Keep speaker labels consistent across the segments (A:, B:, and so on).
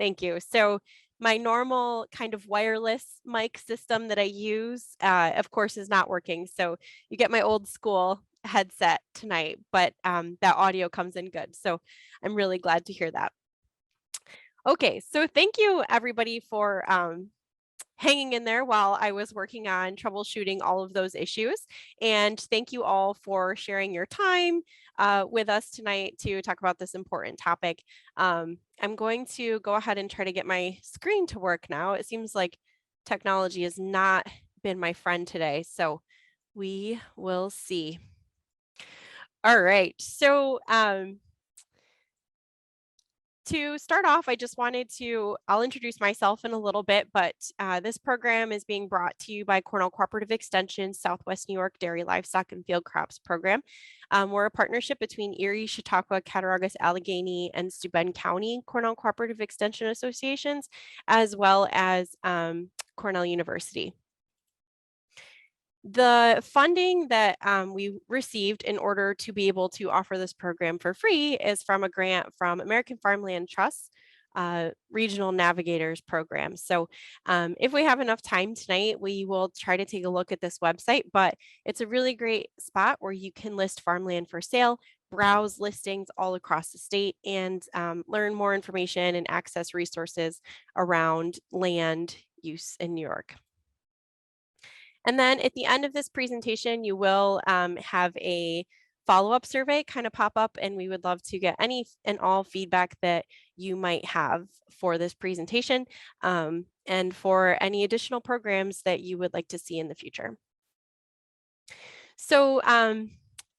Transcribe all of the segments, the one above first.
A: Thank you. So my normal kind of wireless mic system that I use, of course, is not working. So you get my old school headset tonight, but that audio comes in good. So I'm really glad to hear that. Okay, so thank you everybody for hanging in there while I was working on troubleshooting all of those issues. And thank you all for sharing your time with us tonight to talk about this important topic. I'm going to go ahead and try to get my screen to work now. It seems like technology has not been my friend today, so we will see. All right, so to start off, I just wanted I'll introduce myself in a little bit, but this program is being brought to you by Cornell Cooperative Extension, Southwest New York Dairy, Livestock, and Field Crops Program. We're a partnership between Erie, Chautauqua, Cattaraugus, Allegany, and Steuben County Cornell Cooperative Extension Associations, as well as Cornell University. The funding that we received in order to be able to offer this program for free is from a grant from American Farmland Trust Regional Navigators program. So if we have enough time tonight, we will try to take a look at this website, but it's a really great spot where you can list farmland for sale, browse listings all across the state, and learn more information and access resources around land use in New York. And then at the end of this presentation, you will have a follow-up survey kind of pop up, and we would love to get any and all feedback that you might have for this presentation and for any additional programs that you would like to see in the future. So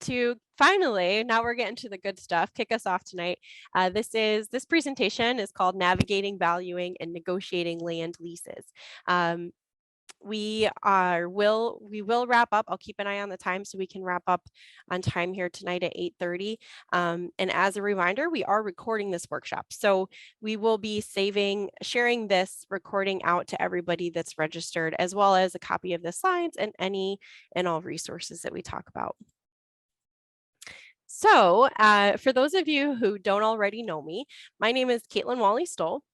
A: to finally, now we're getting to the good stuff, kick us off tonight. This presentation is called Navigating, Valuing, and Negotiating Land Leases. We will wrap up. I'll keep an eye on the time so we can wrap up on time here tonight at 8:30. And as a reminder, we are recording this workshop. So we will be sharing this recording out to everybody that's registered, as well as a copy of the slides and any and all resources that we talk about. So for those of you who don't already know me, my name is Katelyn Walley-Stoll,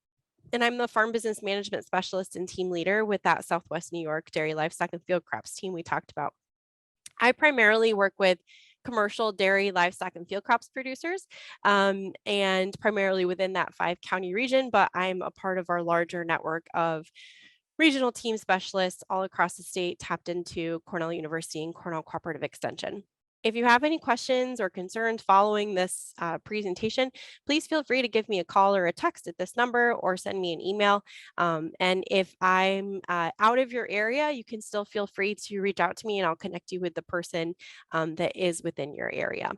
A: and I'm the Farm Business Management Specialist and Team Leader with that Southwest New York Dairy, Livestock, and Field Crops team we talked about. I primarily work with commercial dairy, livestock, and field crops producers, and primarily within that 5-county region, but I'm a part of our larger network of regional team specialists all across the state tapped into Cornell University and Cornell Cooperative Extension. If you have any questions or concerns following this presentation, please feel free to give me a call or a text at this number or send me an email. And if I'm out of your area, you can still feel free to reach out to me and I'll connect you with the person that is within your area.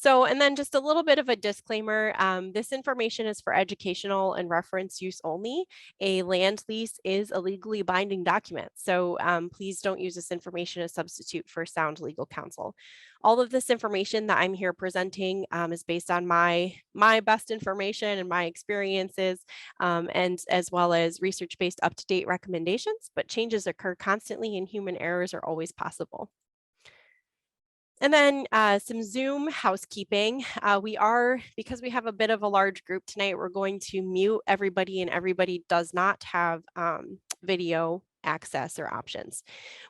A: So, and then just a little bit of a disclaimer, this information is for educational and reference use only. A land lease is a legally binding document, so please don't use this information as a substitute for sound legal counsel. All of this information that I'm here presenting is based on my best information and my experiences, and as well as research-based up-to-date recommendations, but changes occur constantly and human errors are always possible. And then some Zoom housekeeping. Because we have a bit of a large group tonight, we're going to mute everybody and everybody does not have video access or options.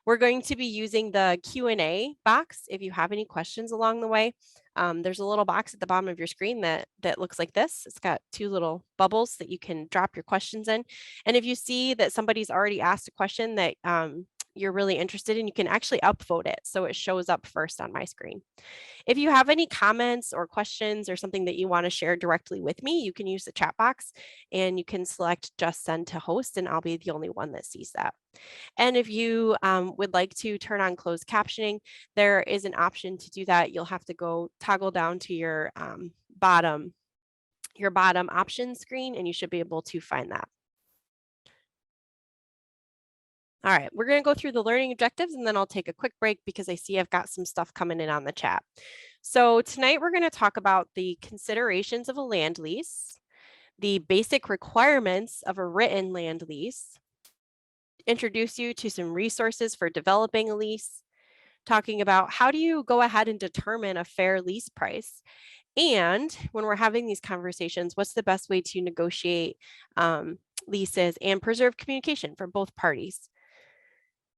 A: We're going to be using the Q&A box. If you have any questions along the way, there's a little box at the bottom of your screen that looks like this. It's got 2 little bubbles that you can drop your questions in. And if you see that somebody's already asked a question that you're really interested in, you can actually upvote it so it shows up first on my screen. If you have any comments or questions or something that you want to share directly with me, you can use the chat box and you can select just send to host and I'll be the only one that sees that. And if you would like to turn on closed captioning, there is an option to do that. You'll have to go toggle down to your bottom options screen and you should be able to find that. All right, we're going to go through the learning objectives and then I'll take a quick break because I see I've got some stuff coming in on the chat. So tonight we're going to talk about the considerations of a land lease, the basic requirements of a written land lease, introduce you to some resources for developing a lease, talking about how do you go ahead and determine a fair lease price, And when we're having these conversations, what's the best way to negotiate leases and preserve communication for both parties?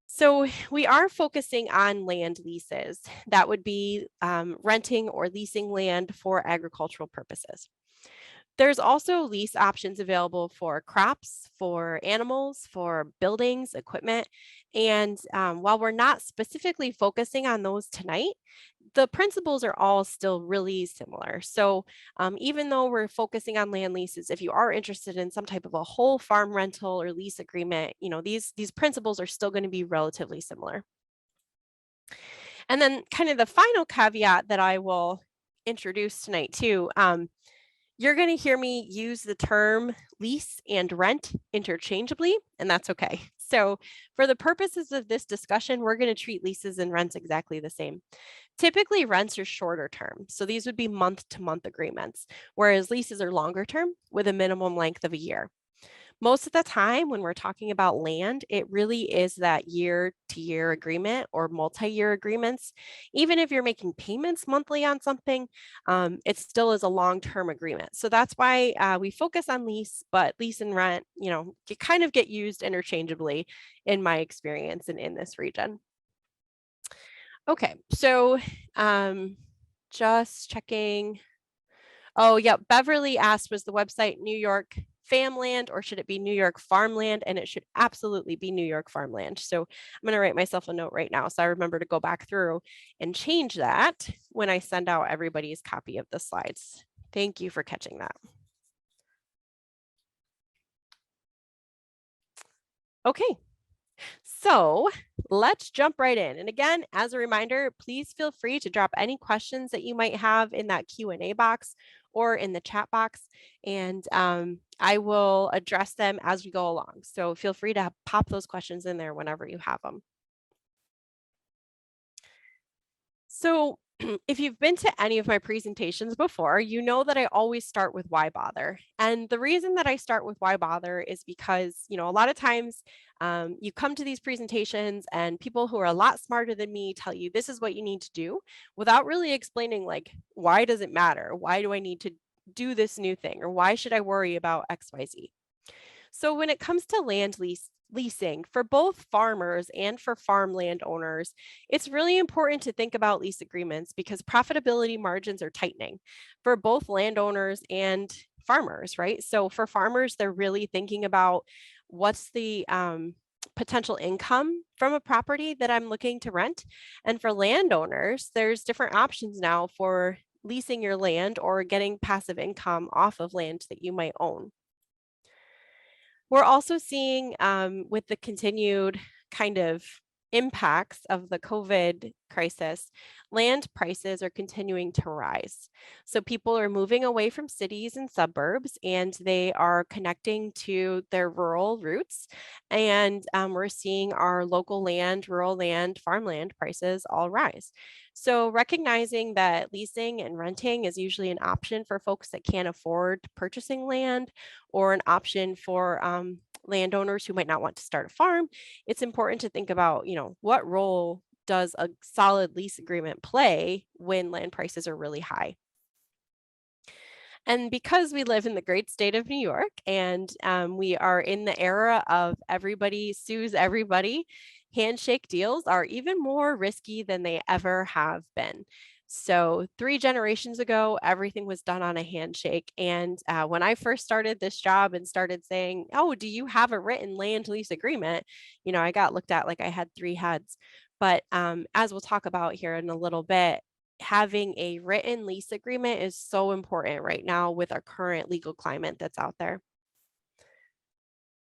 A: So we are focusing on land leases. That would be renting or leasing land for agricultural purposes. There's also lease options available for crops, for animals, for buildings, equipment. And while we're not specifically focusing on those tonight, the principles are all still really similar. So even though we're focusing on land leases, if you are interested in some type of a whole farm rental or lease agreement, these principles are still going to be relatively similar. And then kind of the final caveat that I will introduce tonight too. You're going to hear me use the term lease and rent interchangeably, and that's okay. So, for the purposes of this discussion, we're going to treat leases and rents exactly the same. Typically, rents are shorter term. So, these would be month to month agreements, whereas leases are longer term with a minimum length of a year. Most of the time, when we're talking about land, it really is that year to year agreement or multi year agreements. Even if you're making payments monthly on something, it still is a long term agreement. So that's why we focus on lease, but lease and rent, you kind of get used interchangeably in my experience and in this region. Okay, so just checking. Oh, yeah. Beverly asked, was the website New York Farmland or should it be New York Farmland? And it should absolutely be New York Farmland. So I'm going to write myself a note right now so I remember to go back through and change that when I send out everybody's copy of the slides. Thank you for catching that. Okay, so let's jump right in. And again, as a reminder, please feel free to drop any questions that you might have in that Q&A box or in the chat box, and I will address them as we go along. So feel free to pop those questions in there whenever you have them. So if you've been to any of my presentations before, you know that I always start with why bother. And the reason that I start with why bother is because, a lot of times you come to these presentations and people who are a lot smarter than me tell you this is what you need to do without really explaining, like, why does it matter? Why do I need to do this new thing? Or why should I worry about XYZ? So when it comes to leasing for both farmers and for farmland owners, it's really important to think about lease agreements because profitability margins are tightening for both landowners and farmers, right? So for farmers, they're really thinking about what's the potential income from a property that I'm looking to rent. And for landowners, there's different options now for leasing your land or getting passive income off of land that you might own. We're also seeing with the continued kind of impacts of the COVID crisis, land prices are continuing to rise. So people are moving away from cities and suburbs and they are connecting to their rural roots. And we're seeing our local land, rural land, farmland prices all rise. So recognizing that leasing and renting is usually an option for folks that can't afford purchasing land or an option for landowners who might not want to start a farm, it's important to think about, what role does a solid lease agreement play when land prices are really high? And because we live in the great state of New York and we are in the era of everybody sues everybody, handshake deals are even more risky than they ever have been. So 3 generations ago, everything was done on a handshake. And when I first started this job and started saying, oh, do you have a written land lease agreement? I got looked at like I had 3 heads. But as we'll talk about here in a little bit, having a written lease agreement is so important right now with our current legal climate that's out there.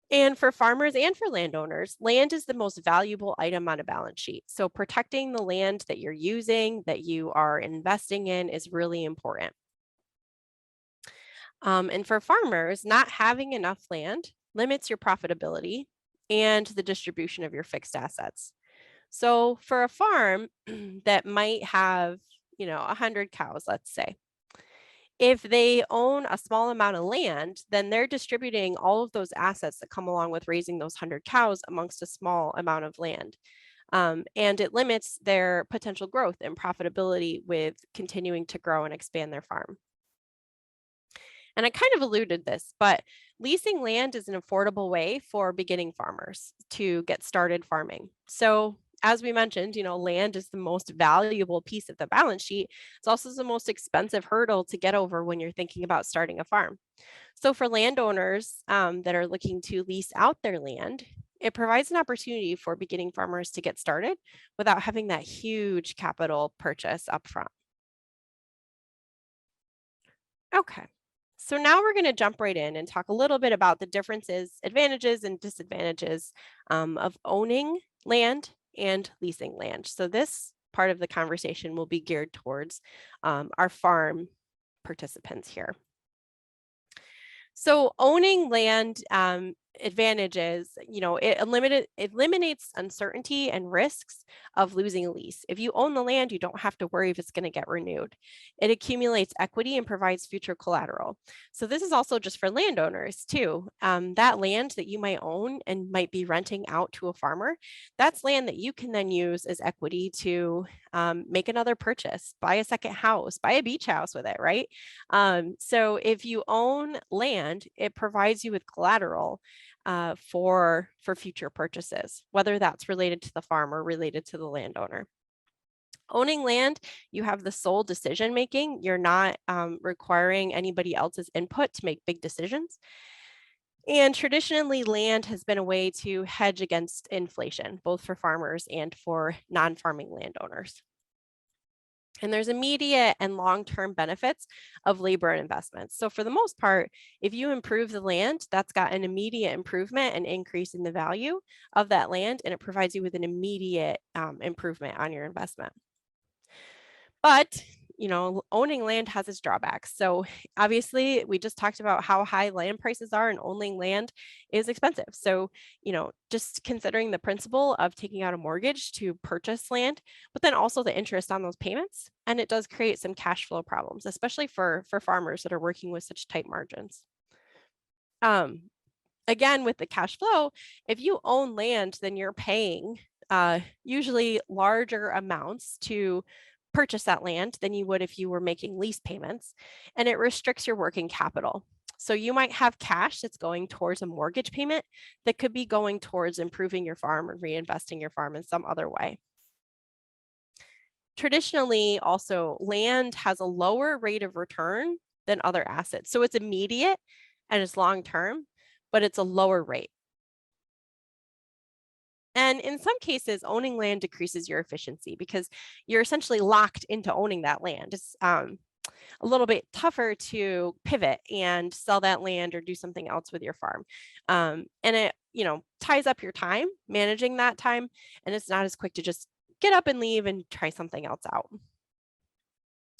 A: And for farmers and for landowners, land is the most valuable item on a balance sheet. So protecting the land that you're using, that you are investing in is really important. And for farmers, not having enough land limits your profitability and the distribution of your fixed assets. So for a farm that might have, 100 cows, let's say, if they own a small amount of land, then they're distributing all of those assets that come along with raising those 100 cows amongst a small amount of land. And it limits their potential growth and profitability with continuing to grow and expand their farm. And I kind of alluded this, but leasing land is an affordable way for beginning farmers to get started farming. So as we mentioned, land is the most valuable piece of the balance sheet. It's also the most expensive hurdle to get over when you're thinking about starting a farm. So for landowners that are looking to lease out their land, it provides an opportunity for beginning farmers to get started without having that huge capital purchase upfront. Okay. So now we're going to jump right in and talk a little bit about the differences, advantages, and disadvantages of owning land and leasing land. So this part of the conversation will be geared towards our farm participants here. So owning land advantages, it eliminates uncertainty and risks of losing a lease. If you own the land, you don't have to worry if it's going to get renewed. It accumulates equity and provides future collateral. So this is also just for landowners too. That land that you might own and might be renting out to a farmer, that's land that you can then use as equity to make another purchase, buy a second house, buy a beach house with it, right? So if you own land, it provides you with collateral for future purchases, whether that's related to the farm or related to the landowner. Owning land, you have the sole decision making. You're not requiring anybody else's input to make big decisions. And traditionally, land has been a way to hedge against inflation, both for farmers and for non-farming landowners. And there's immediate and long-term benefits of labor and investments. So for the most part, if you improve the land, that's got an immediate improvement and increase in the value of that land, and it provides you with an immediate improvement on your investment. But owning land has its drawbacks. So obviously, we just talked about how high land prices are, and owning land is expensive. So, just considering the principle of taking out a mortgage to purchase land, but then also the interest on those payments, and it does create some cash flow problems, especially for farmers that are working with such tight margins. Again, with the cash flow, if you own land, then you're paying usually larger amounts to purchase that land than you would if you were making lease payments, and it restricts your working capital. So you might have cash that's going towards a mortgage payment that could be going towards improving your farm or reinvesting your farm in some other way. Traditionally, also, land has a lower rate of return than other assets. So it's immediate and it's long term, but it's a lower rate. And in some cases, owning land decreases your efficiency because you're essentially locked into owning that land. It's a little bit tougher to pivot and sell that land or do something else with your farm. And it, ties up your time, managing that time, and it's not as quick to just get up and leave and try something else out.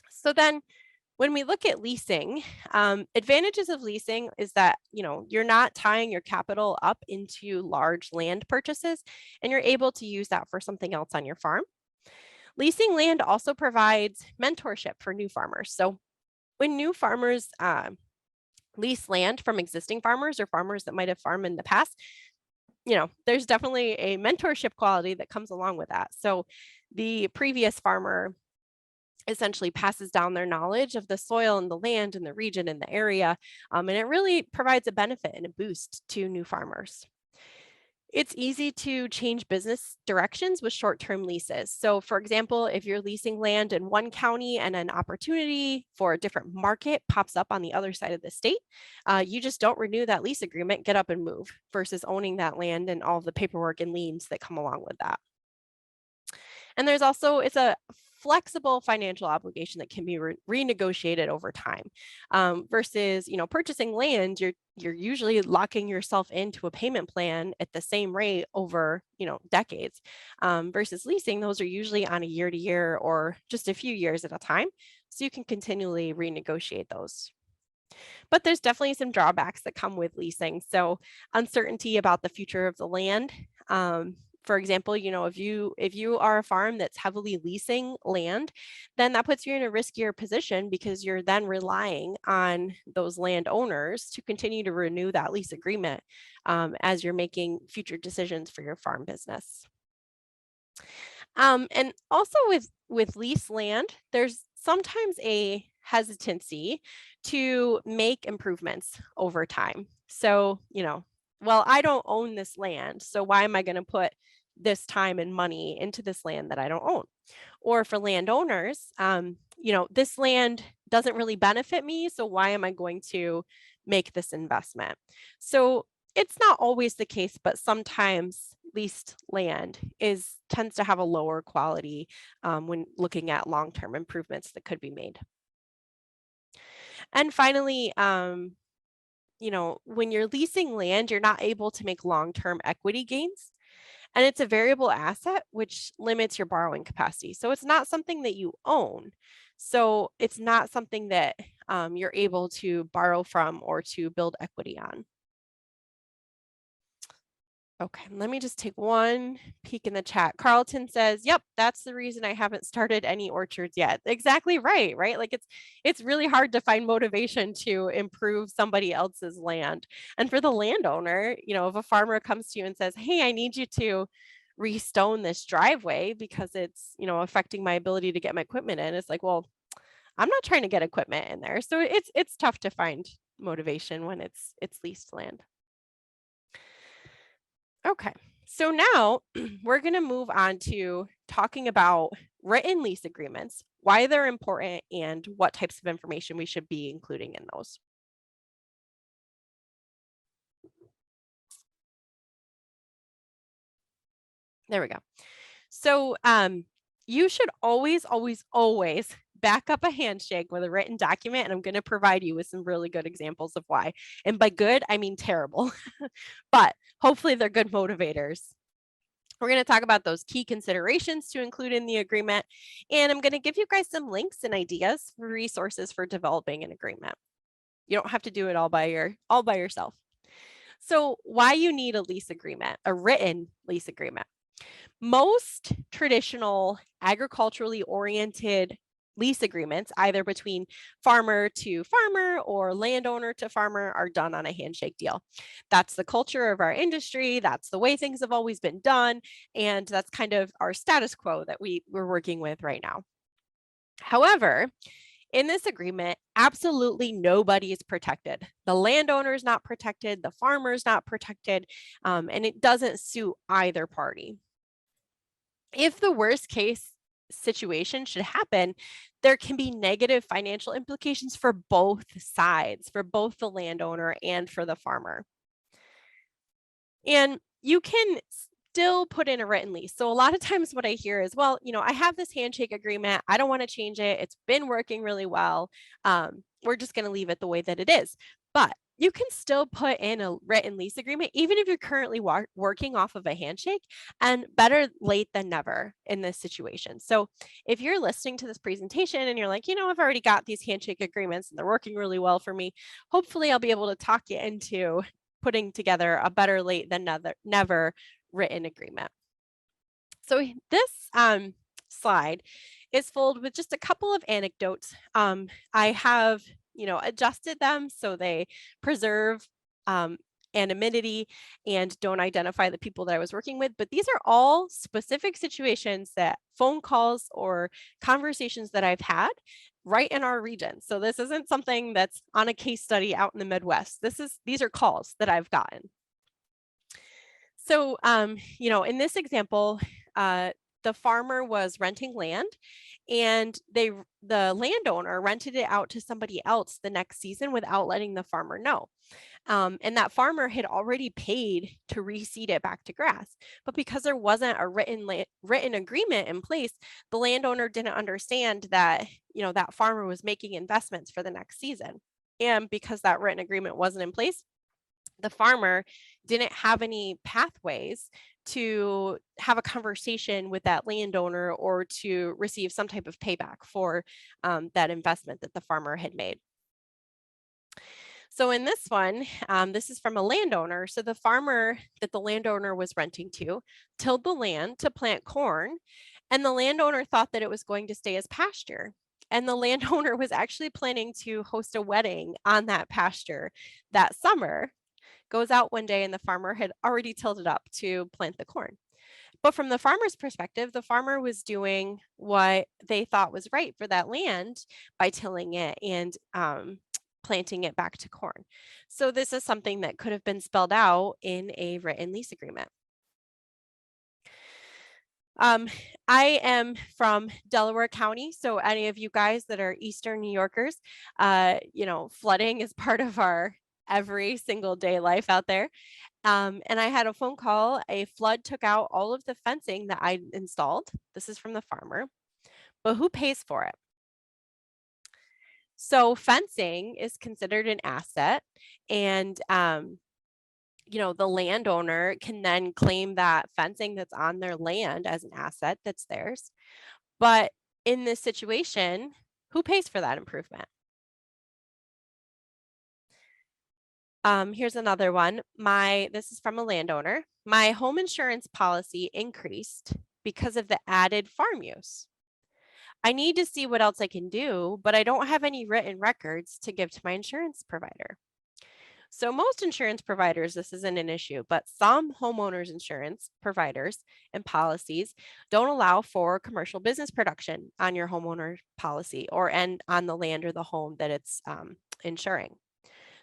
A: So then when we look at leasing, advantages of leasing is that, you're not tying your capital up into large land purchases, and you're able to use that for something else on your farm. Leasing land also provides mentorship for new farmers. So when new farmers lease land from existing farmers or farmers that might have farmed in the past, there's definitely a mentorship quality that comes along with that. So the previous farmer essentially passes down their knowledge of the soil and the land and the region and the area. And it really provides a benefit and a boost to new farmers. It's easy to change business directions with short-term leases. So for example, if you're leasing land in one county and an opportunity for a different market pops up on the other side of the state, you just don't renew that lease agreement, get up and move, versus owning that land and all of the paperwork and liens that come along with that. And there's also, it's a flexible financial obligation that can be renegotiated over time, versus, purchasing land, you're usually locking yourself into a payment plan at the same rate over, decades, versus leasing. Those are usually on a year to year or just a few years at a time. So you can continually renegotiate those. But there's definitely some drawbacks that come with leasing. So uncertainty about the future of the land. For example, if you are a farm that's heavily leasing land, then that puts you in a riskier position because you're then relying on those landowners to continue to renew that lease agreement as you're making future decisions for your farm business. And also with lease land, there's sometimes a hesitancy to make improvements over time. So, well, I don't own this land, so why am I going to put this time and money into this land that I don't own? Or for landowners, this land doesn't really benefit me, so why am I going to make this investment? So it's not always the case, but sometimes leased land tends to have a lower quality when looking at long-term improvements that could be made. And finally, when you're leasing land, you're not able to make long-term equity gains. And it's a variable asset, which limits your borrowing capacity. So it's not something that you own. So it's not something that you're able to borrow from or to build equity on. Okay, let me just take one peek in the chat. Carlton says, yep, that's the reason I haven't started any orchards yet. Exactly right? Like it's really hard to find motivation to improve somebody else's land. And for the landowner, if a farmer comes to you and says, hey, I need you to restone this driveway because it's, affecting my ability to get my equipment in. It's like, well, I'm not trying to get equipment in there. So it's tough to find motivation when it's leased land. Okay, so now we're going to move on to talking about written lease agreements, why they're important, and what types of information we should be including in those. There we go. So you should always back up a handshake with a written document, and I'm going to provide you with some really good examples of why. And by good, I mean terrible, but hopefully they're good motivators. We're going to talk about those key considerations to include in the agreement, and I'm going to give you guys some links and ideas for resources for developing an agreement. You don't have to do it all by yourself. So why you need a lease agreement, a written lease agreement. Most traditional agriculturally oriented lease agreements, either between farmer to farmer or landowner to farmer, are done on a handshake deal. That's the culture of our industry. That's the way things have always been done. And that's kind of our status quo that we're working with right now. However, in this agreement, absolutely nobody is protected. The landowner is not protected, the farmer is not protected, and it doesn't suit either party. If the worst case situation should happen, there can be negative financial implications for both sides, for both the landowner and for the farmer. And you can still put in a written lease. So a lot of times what I hear is, well, I have this handshake agreement. I don't want to change it. It's been working really well. We're just going to leave it the way that it is. But you can still put in a written lease agreement, even if you're currently working off of a handshake, and better late than never in this situation. So if you're listening to this presentation and you're like, I've already got these handshake agreements and they're working really well for me, hopefully I'll be able to talk you into putting together a better late than never written agreement. So this slide is filled with just a couple of anecdotes. I have adjusted them so they preserve anonymity and don't identify the people that I was working with. But these are all specific situations, that phone calls or conversations that I've had right in our region. So this isn't something that's on a case study out in the Midwest. These are calls that I've gotten. So, in this example, the farmer was renting land, and the landowner rented it out to somebody else the next season without letting the farmer know. And that farmer had already paid to reseed it back to grass. But because there wasn't a written agreement in place, the landowner didn't understand that, that farmer was making investments for the next season. And because that written agreement wasn't in place, the farmer didn't have any pathways to have a conversation with that landowner or to receive some type of payback for that investment that the farmer had made. So in this one, this is from a landowner. So the farmer that the landowner was renting to tilled the land to plant corn, and the landowner thought that it was going to stay as pasture. And the landowner was actually planning to host a wedding on that pasture that summer. Goes out one day and the farmer had already tilled it up to plant the corn. But from the farmer's perspective, the farmer was doing what they thought was right for that land by tilling it and planting it back to corn. So this is something that could have been spelled out in a written lease agreement. I am from Delaware County, so any of you guys that are Eastern New Yorkers, flooding is part of our every single day life out there. And I had a phone call. A flood took out all of the fencing that I installed. This is from the farmer, but who pays for it? So fencing is considered an asset, and the landowner can then claim that fencing that's on their land as an asset that's theirs. But in this situation, who pays for that improvement? Here's another one. This is from a landowner. My home insurance policy increased because of the added farm use. I need to see what else I can do, but I don't have any written records to give to my insurance provider. So most insurance providers, this isn't an issue, but some homeowners insurance providers and policies don't allow for commercial business production on your homeowner policy or on the land or the home that it's insuring.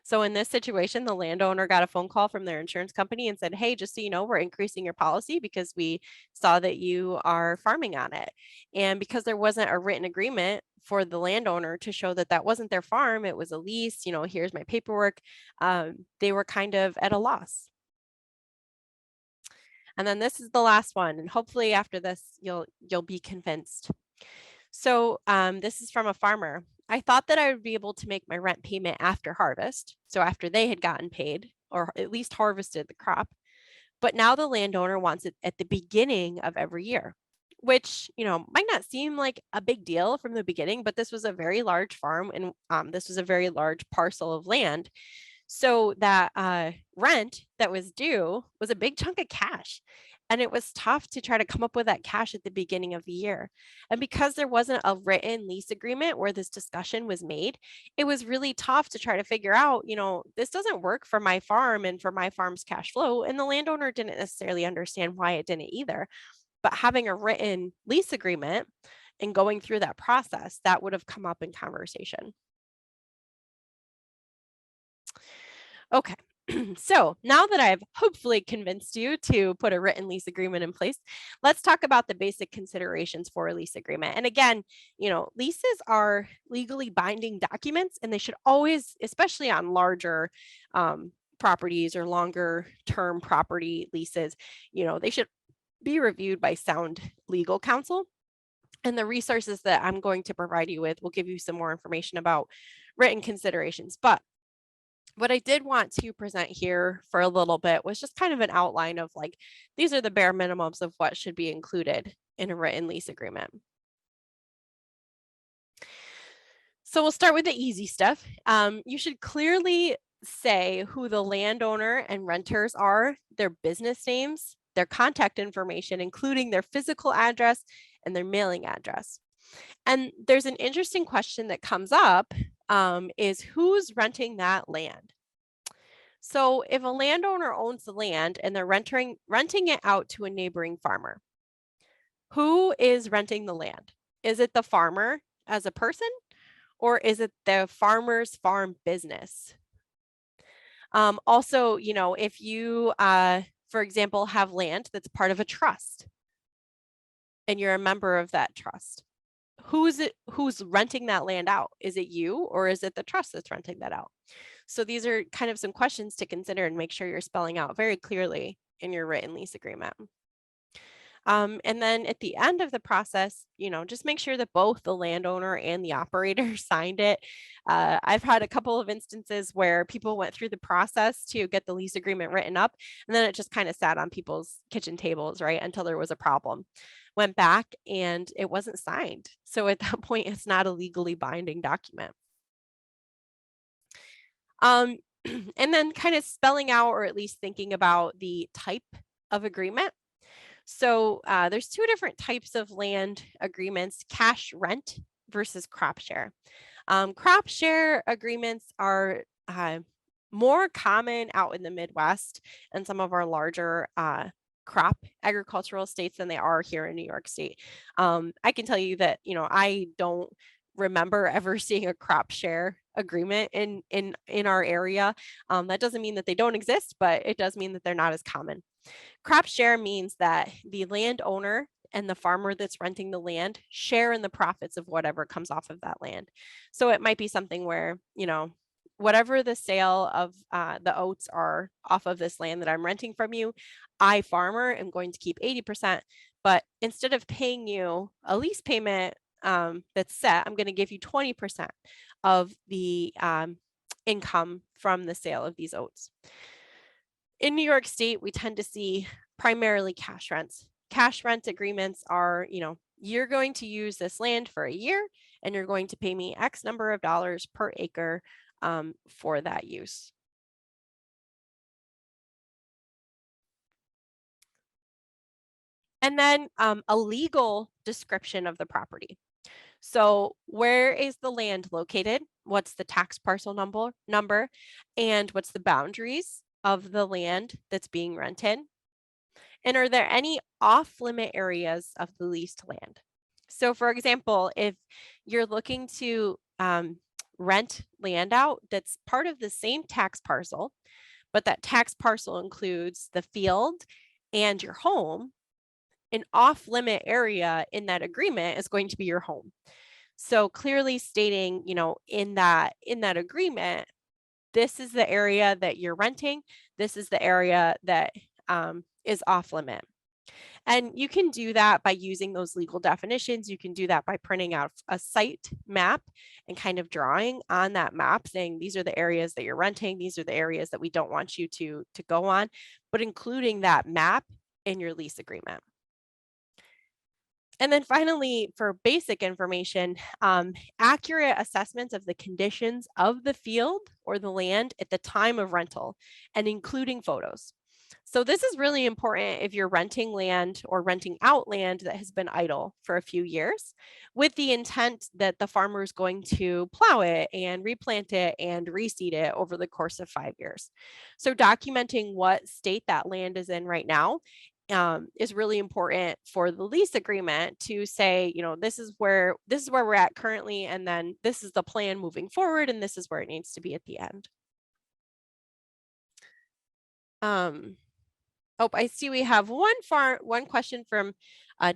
A: So in this situation, the landowner got a phone call from their insurance company and said, hey, just so you know, we're increasing your policy because we saw that you are farming on it. And because there wasn't a written agreement for the landowner to show that that wasn't their farm, it was a lease, here's my paperwork, they were kind of at a loss. And then this is the last one. And hopefully after this, you'll be convinced. So this is from a farmer. I thought that I would be able to make my rent payment after harvest. So after they had gotten paid or at least harvested the crop. But now the landowner wants it at the beginning of every year, which, might not seem like a big deal from the beginning, but this was a very large farm and this was a very large parcel of land. So that rent that was due was a big chunk of cash. And it was tough to try to come up with that cash at the beginning of the year. And because there wasn't a written lease agreement where this discussion was made, it was really tough to try to figure out, this doesn't work for my farm and for my farm's cash flow. And the landowner didn't necessarily understand why it didn't either. But having a written lease agreement and going through that process, that would have come up in conversation. Okay. So now that I've hopefully convinced you to put a written lease agreement in place, let's talk about the basic considerations for a lease agreement. And again, leases are legally binding documents, and they should always, especially on larger properties or longer term property leases, they should be reviewed by sound legal counsel. And the resources that I'm going to provide you with will give you some more information about written considerations. But what I did want to present here for a little bit was just kind of an outline of these are the bare minimums of what should be included in a written lease agreement. So we'll start with the easy stuff. You should clearly say who the landowner and renters are, their business names, their contact information, including their physical address and their mailing address. And there's an interesting question that comes up is who's renting that land? So if a landowner owns the land and they're renting it out to a neighboring farmer, who is renting the land? Is it the farmer as a person, or is it the farmer's farm business? Also, if you, for example, have land that's part of a trust and you're a member of that trust, who's renting that land out? Is it you, or is it the trust that's renting that out? So these are kind of some questions to consider and make sure you're spelling out very clearly in your written lease agreement. And then at the end of the process, just make sure that both the landowner and the operator signed it. I've had a couple of instances where people went through the process to get the lease agreement written up, and then it just kind of sat on people's kitchen tables, right, until there was a problem. Went back and it wasn't signed. So at that point, it's not a legally binding document. And then kind of spelling out, or at least thinking about the type of agreement. So there's two different types of land agreements: cash rent versus crop share. Crop share agreements are more common out in the Midwest and some of our larger crop agricultural states than they are here in New York State. I can tell you that, I don't remember ever seeing a crop share agreement in our area. That doesn't mean that they don't exist, but it does mean that they're not as common. Crop share means that the landowner and the farmer that's renting the land share in the profits of whatever comes off of that land. So it might be something where, whatever the sale of the oats are off of this land that I'm renting from you, I, farmer, am going to keep 80%. But instead of paying you a lease payment that's set, I'm going to give you 20% of the income from the sale of these oats. In New York State, we tend to see primarily cash rents. Cash rent agreements are, you're going to use this land for a year and you're going to pay me X number of dollars per acre for that use. And then a legal description of the property. So where is the land located? What's the tax parcel number? And what's the boundaries of the land that's being rented? And are there any off-limit areas of the leased land? So for example, if you're looking to rent land out that's part of the same tax parcel, but that tax parcel includes the field and your home, an off-limit area in that agreement is going to be your home. So clearly stating, in that agreement, this is the area that you're renting. This is the area that is off limit. And you can do that by using those legal definitions. You can do that by printing out a site map and kind of drawing on that map saying, these are the areas that you're renting. These are the areas that we don't want you to go on, but including that map in your lease agreement. And then finally, for basic information, accurate assessments of the conditions of the field or the land at the time of rental and including photos. So this is really important if you're renting land or renting out land that has been idle for a few years with the intent that the farmer is going to plow it and replant it and reseed it over the course of 5 years. So documenting what state that land is in right now is really important for the lease agreement to say, this is where we're at currently, and then this is the plan moving forward, and this is where it needs to be at the end. I see we have one question from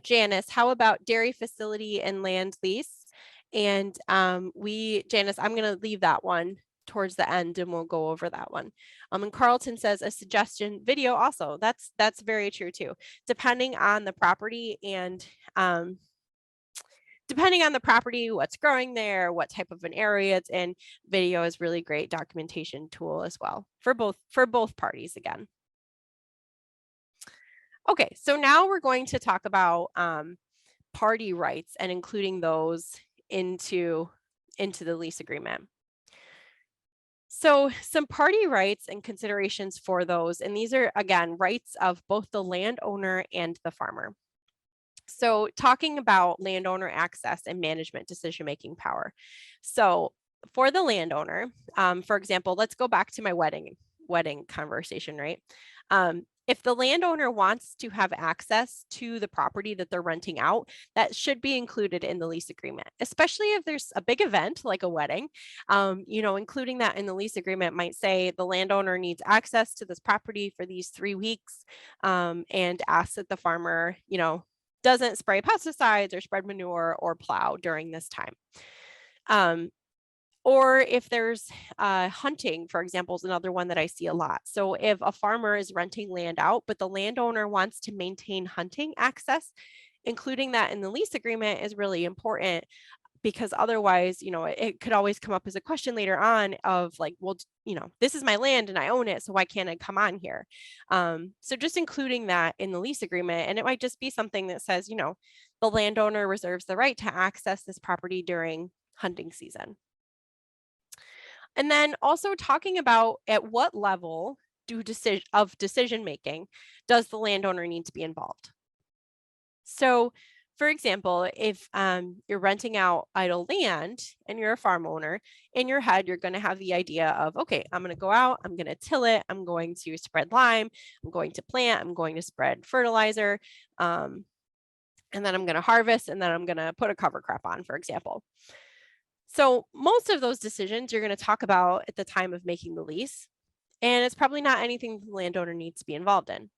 A: Janice. How about dairy facility and land lease? And Janice, I'm going to leave that one towards the end and we'll go over that one. And Carlton says a suggestion video also. That's very true too. Depending on the property and what's growing there, what type of an area it's in, video is really great documentation tool as well for both parties again. Okay, so now we're going to talk about party rights and including those into the lease agreement. So some party rights and considerations for those, and these are, again, rights of both the landowner and the farmer. So talking about landowner access and management decision-making power. So for the landowner, for example, let's go back to my wedding conversation, right? If the landowner wants to have access to the property that they're renting out, that should be included in the lease agreement, especially if there's a big event like a wedding. Including that in the lease agreement might say the landowner needs access to this property for these 3 weeks and ask that the farmer, doesn't spray pesticides or spread manure or plow during this time. Or if there's hunting, for example, is another one that I see a lot. So if a farmer is renting land out, but the landowner wants to maintain hunting access, including that in the lease agreement is really important because otherwise, it could always come up as a question later on of like, well, this is my land and I own it, so why can't I come on here? So just including that in the lease agreement, and it might just be something that says, the landowner reserves the right to access this property during hunting season. And then also talking about at what level of decision making does the landowner need to be involved? So For example, if you're renting out idle land and you're a farm owner, in your head, you're going to have the idea of, okay, I'm going to go out, I'm going to till it, I'm going to spread lime, I'm going to plant, I'm going to spread fertilizer, and then I'm going to harvest, and then I'm going to put a cover crop on, for example. So most of those decisions you're going to talk about at the time of making the lease, and it's probably not anything the landowner needs to be involved in.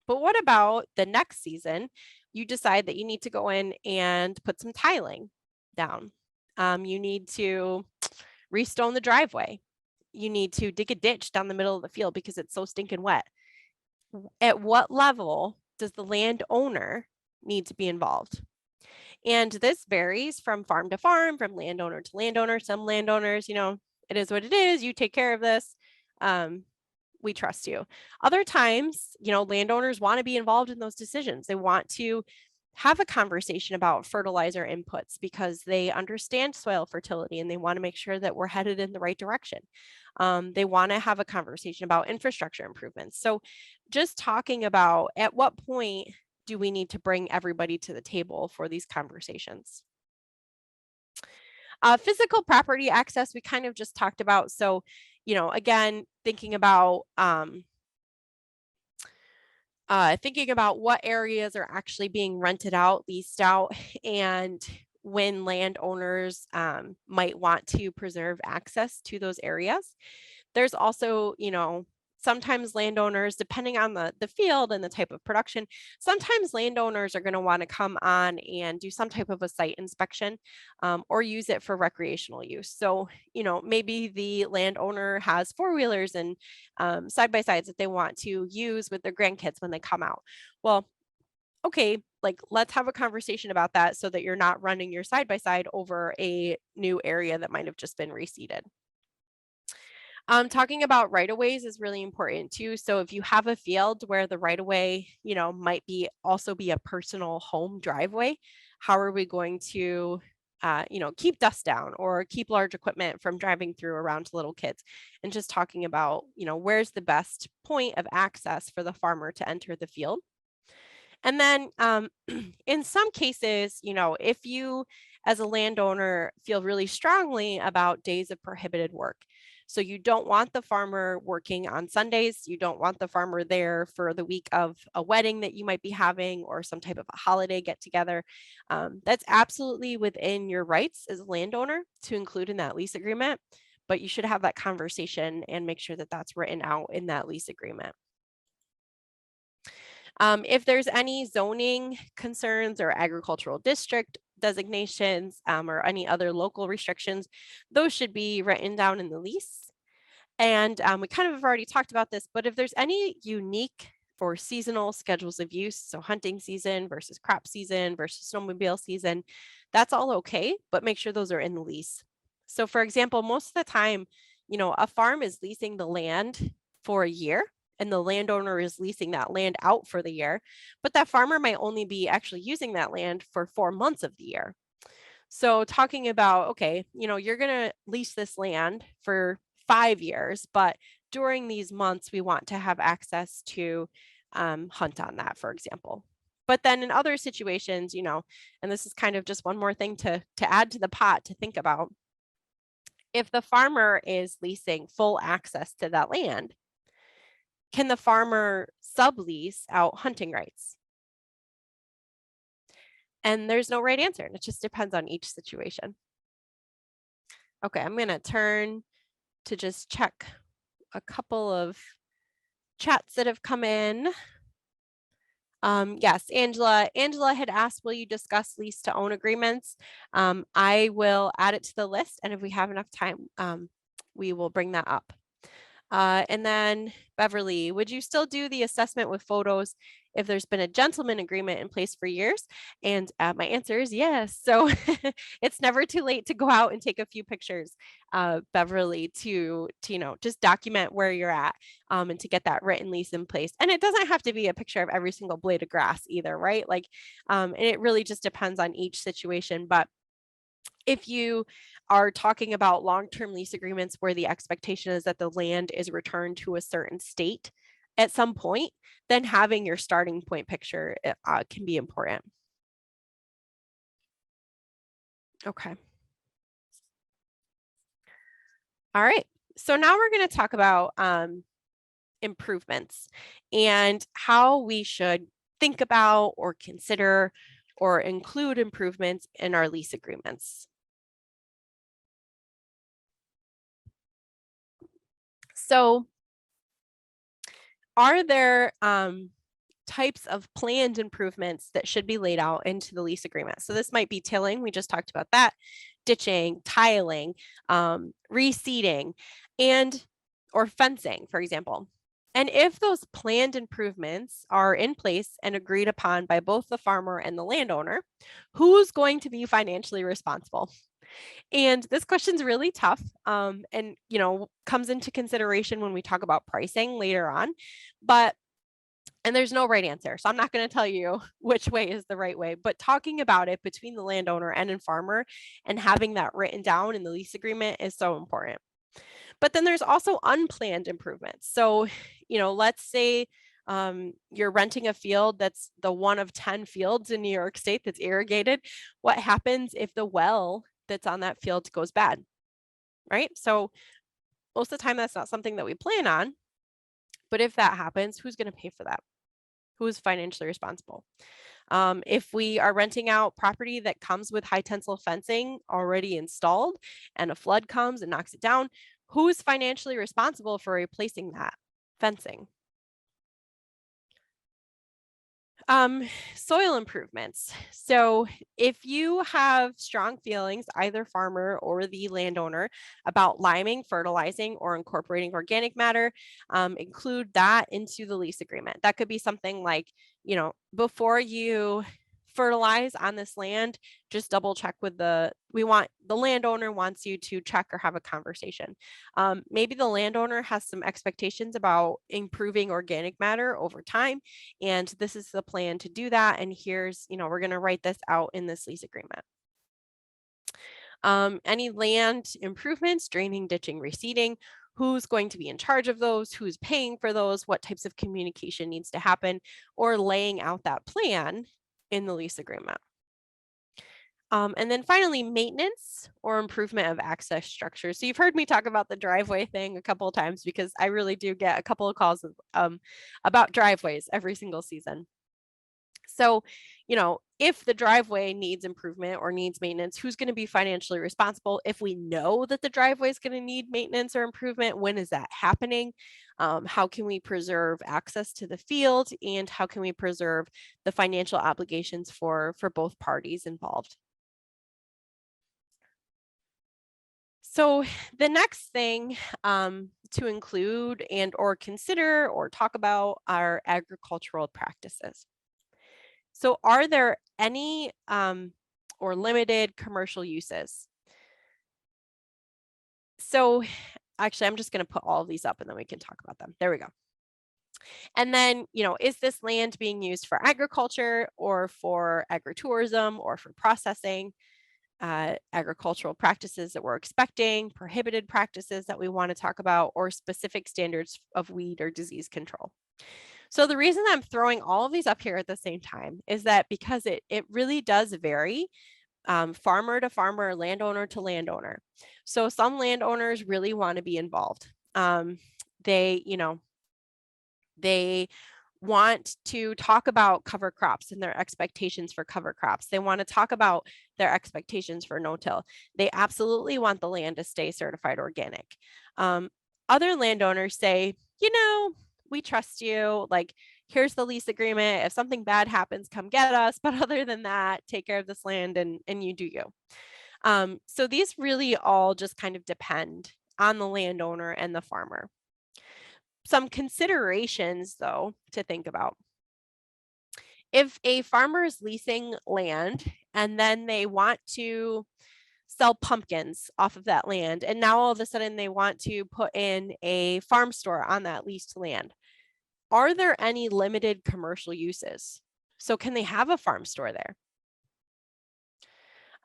A: But what about the next season? You decide that you need to go in and put some tiling down. You need to restone the driveway. You need to dig a ditch down the middle of the field because it's so stinking wet. At what level does the landowner need to be involved? And this varies from farm to farm, from landowner to landowner. Some landowners, it is what it is. You take care of this. We trust you. Other times, landowners want to be involved in those decisions. They want to have a conversation about fertilizer inputs because they understand soil fertility and they want to make sure that we're headed in the right direction. They want to have a conversation about infrastructure improvements. So just talking about at what point do we need to bring everybody to the table for these conversations? Physical property access, we kind of just talked about. So, again, thinking about what areas are actually being rented out, leased out, and when landowners might want to preserve access to those areas. There's also, sometimes landowners, depending on the field and the type of production, sometimes landowners are going to want to come on and do some type of a site inspection or use it for recreational use. So, maybe the landowner has four-wheelers and side-by-sides that they want to use with their grandkids when they come out. Well, okay, let's have a conversation about that so that you're not running your side-by-side over a new area that might have just been reseeded. Talking about right-of-ways is really important too. So if you have a field where the right-of-way, might also be a personal home driveway, how are we going to, keep dust down or keep large equipment from driving through around to little kids? And just talking about, where's the best point of access for the farmer to enter the field? And then in some cases, if you as a landowner feel really strongly about days of prohibited work, so you don't want the farmer working on Sundays, you don't want the farmer there for the week of a wedding that you might be having or some type of a holiday get together, that's absolutely within your rights as a landowner to include in that lease agreement, but you should have that conversation and make sure that that's written out in that lease agreement. If there's any zoning concerns or agricultural district designations or any other local restrictions, those should be written down in the lease. And we kind of have already talked about this, but if there's any unique or seasonal schedules of use, so hunting season versus crop season versus snowmobile season, that's all okay, but make sure those are in the lease. So for example, most of the time, a farm is leasing the land for a year and the landowner is leasing that land out for the year, but that farmer might only be actually using that land for 4 months of the year. So talking about, okay, you're going to lease this land for 5 years, but during these months, we want to have access to hunt on that, for example. But then in other situations, and this is kind of just one more thing to add to the pot to think about. If the farmer is leasing full access to that land, can the farmer sublease out hunting rights? And there's no right answer, and it just depends on each situation. Okay, I'm going to turn to just check a couple of chats that have come in. Yes, Angela had asked, will you discuss lease to own agreements? I will add it to the list, and if we have enough time, we will bring that up. And then Beverly, would you still do the assessment with photos if there's been a gentleman agreement in place for years? And my answer is yes. So it's never too late to go out and take a few pictures, Beverly, to just document where you're at and to get that written lease in place. And it doesn't have to be a picture of every single blade of grass either, right? And it really just depends on each situation. But if you are talking about long-term lease agreements where the expectation is that the land is returned to a certain state at some point, then having your starting point picture can be important. Okay. All right. So now we're going to talk about improvements and how we should think about or consider or include improvements in our lease agreements. So are there types of planned improvements that should be laid out into the lease agreement? So this might be tilling, we just talked about that, ditching, tiling, reseeding, or fencing, for example. And if those planned improvements are in place and agreed upon by both the farmer and the landowner, who's going to be financially responsible? And this question's really tough, and comes into consideration when we talk about pricing later on. And there's no right answer. So I'm not going to tell you which way is the right way, but talking about it between the landowner and the farmer and having that written down in the lease agreement is so important. But then there's also unplanned improvements. So, let's say you're renting a field that's the one of 10 fields in New York State that's irrigated. What happens if the well that's on that field goes bad, right? So most of the time that's not something that we plan on, but if that happens, who's going to pay for that? Who is financially responsible? If we are renting out property that comes with high tensile fencing already installed and a flood comes and knocks it down, who's financially responsible for replacing that fencing? Soil improvements. So if you have strong feelings, either farmer or the landowner, about liming, fertilizing, or incorporating organic matter, include that into the lease agreement. That could be something like, before you fertilize on this land, just double check with the landowner wants you to check or have a conversation. Maybe the landowner has some expectations about improving organic matter over time, and this is the plan to do that. And here's, we're going to write this out in this lease agreement. Any land improvements, draining, ditching, reseeding, who's going to be in charge of those, who's paying for those, what types of communication needs to happen, or laying out that plan in the lease agreement. And then finally, maintenance or improvement of access structures. So you've heard me talk about the driveway thing a couple of times because I really do get a couple of calls about driveways every single season. So, if the driveway needs improvement or needs maintenance, who's going to be financially responsible? If we know that the driveway is going to need maintenance or improvement, when is that happening? How can we preserve access to the field, and how can we preserve the financial obligations for both parties involved? So the next thing to include and or consider or talk about are agricultural practices. So are there any or limited commercial uses? So actually, I'm just going to put all of these up and then we can talk about them. There we go. And then, is this land being used for agriculture or for agritourism or for processing? Agricultural practices that we're expecting, prohibited practices that we want to talk about, or specific standards of weed or disease control. So the reason I'm throwing all of these up here at the same time is that because it really does vary, farmer to farmer, landowner to landowner. So some landowners really want to be involved. They want to talk about cover crops and their expectations for cover crops. They want to talk about their expectations for no-till. They absolutely want the land to stay certified organic. Other landowners say, we trust you. Like, here's the lease agreement. If something bad happens, come get us. But other than that, take care of this land and you do you. So these really all just kind of depend on the landowner and the farmer. Some considerations, though, to think about. If a farmer is leasing land and then they want to sell pumpkins off of that land, and now all of a sudden they want to put in a farm store on that leased land, are there any limited commercial uses? So can they have a farm store there?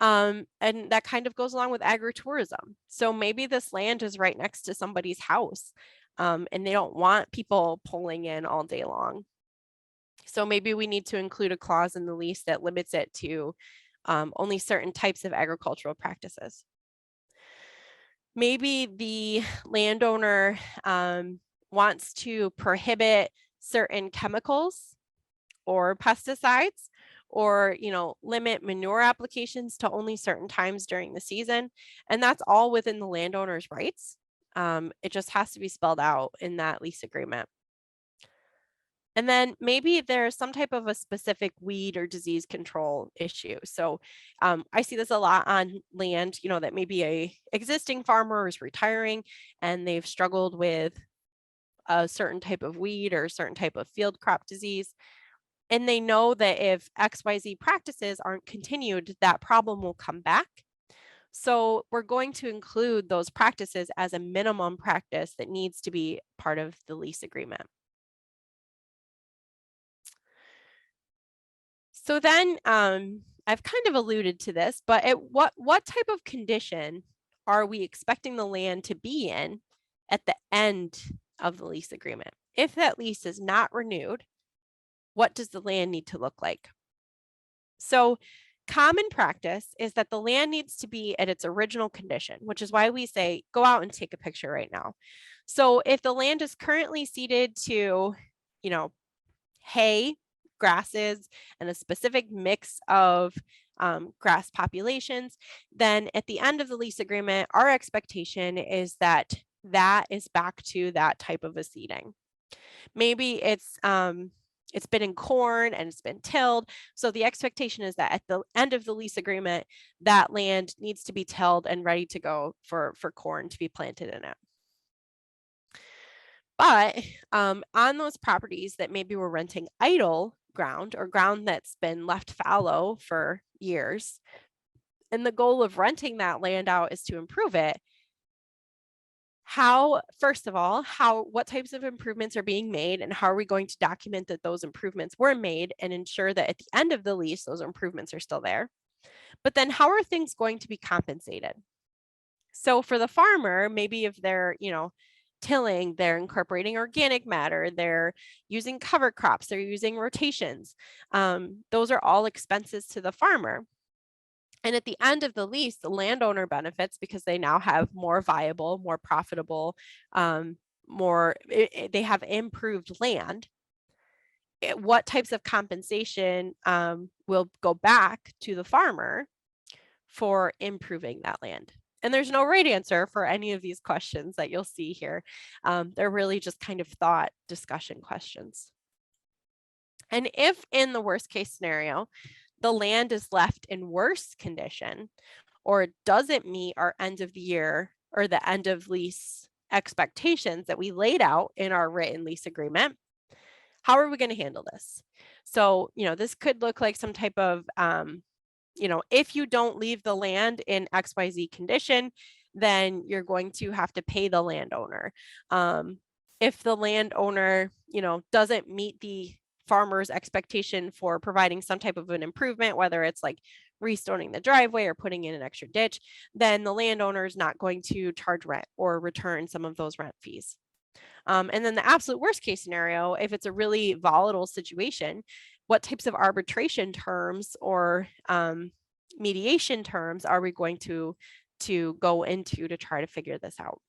A: And that kind of goes along with agritourism. So maybe this land is right next to somebody's house, and they don't want people pulling in all day long. So maybe we need to include a clause in the lease that limits it to only certain types of agricultural practices. Maybe the landowner wants to prohibit certain chemicals or pesticides, or limit manure applications to only certain times during the season, and that's all within the landowner's rights. It just has to be spelled out in that lease agreement. And then maybe there's some type of a specific weed or disease control issue. So I see this a lot on land, that maybe a existing farmer is retiring and they've struggled with a certain type of weed or a certain type of field crop disease. And they know that if XYZ practices aren't continued, that problem will come back. So we're going to include those practices as a minimum practice that needs to be part of the lease agreement. So then I've kind of alluded to this, but what type of condition are we expecting the land to be in at the end of the lease agreement? If that lease is not renewed, what does the land need to look like? So common practice is that the land needs to be at its original condition, which is why we say, go out and take a picture right now. So if the land is currently seeded to, hay, grasses, and a specific mix of grass populations, then at the end of the lease agreement, our expectation is that that is back to that type of a seeding. Maybe it's been in corn and it's been tilled. So the expectation is that at the end of the lease agreement, that land needs to be tilled and ready to go for corn to be planted in it. But on those properties that maybe we're renting idle ground or ground that's been left fallow for years, and the goal of renting that land out is to improve it, first of all, what types of improvements are being made, and how are we going to document that those improvements were made and ensure that at the end of the lease, those improvements are still there? But then how are things going to be compensated? So for the farmer, maybe if they're, tilling, they're incorporating organic matter, they're using cover crops, they're using rotations. Those are all expenses to the farmer. And at the end of the lease, the landowner benefits because they now have more viable, more profitable, they have improved land. What types of compensation will go back to the farmer for improving that land? And there's no right answer for any of these questions that you'll see here. They're really just kind of thought discussion questions. And if in the worst case scenario, the land is left in worse condition or doesn't meet our end of the year or the end of lease expectations that we laid out in our written lease agreement, how are we going to handle this? So, this could look like some type of, if you don't leave the land in XYZ condition, then you're going to have to pay the landowner. If the landowner, doesn't meet the farmer's expectation for providing some type of an improvement, whether it's like restoning the driveway or putting in an extra ditch, then the landowner is not going to charge rent or return some of those rent fees. And then the absolute worst case scenario, if it's a really volatile situation, what types of arbitration terms or mediation terms are we going to go into to try to figure this out?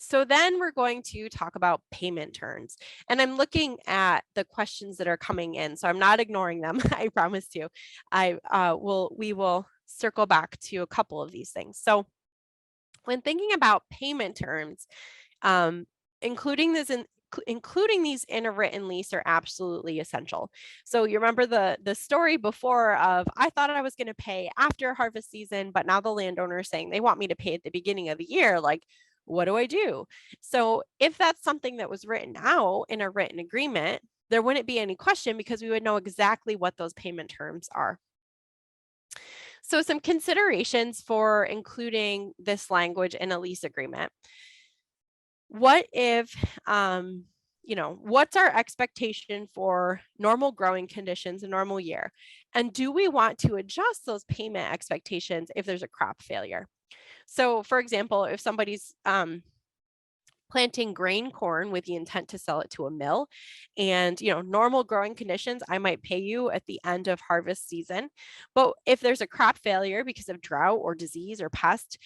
A: So then we're going to talk about payment terms, and I'm looking at the questions that are coming in, so I'm not ignoring them. I promise you. We will circle back to a couple of these things. So when thinking about payment terms, including these in a written lease are absolutely essential. So you remember the story before of, I thought I was going to pay after harvest season, but now the landowner is saying they want me to pay at the beginning of the year. Like, what do I do? So if that's something that was written out in a written agreement, there wouldn't be any question because we would know exactly what those payment terms are. So some considerations for including this language in a lease agreement. What if, what's our expectation for normal growing conditions, a normal year? And do we want to adjust those payment expectations if there's a crop failure? So for example, if somebody's planting grain corn with the intent to sell it to a mill. And, normal growing conditions, I might pay you at the end of harvest season. But if there's a crop failure because of drought or disease or pest,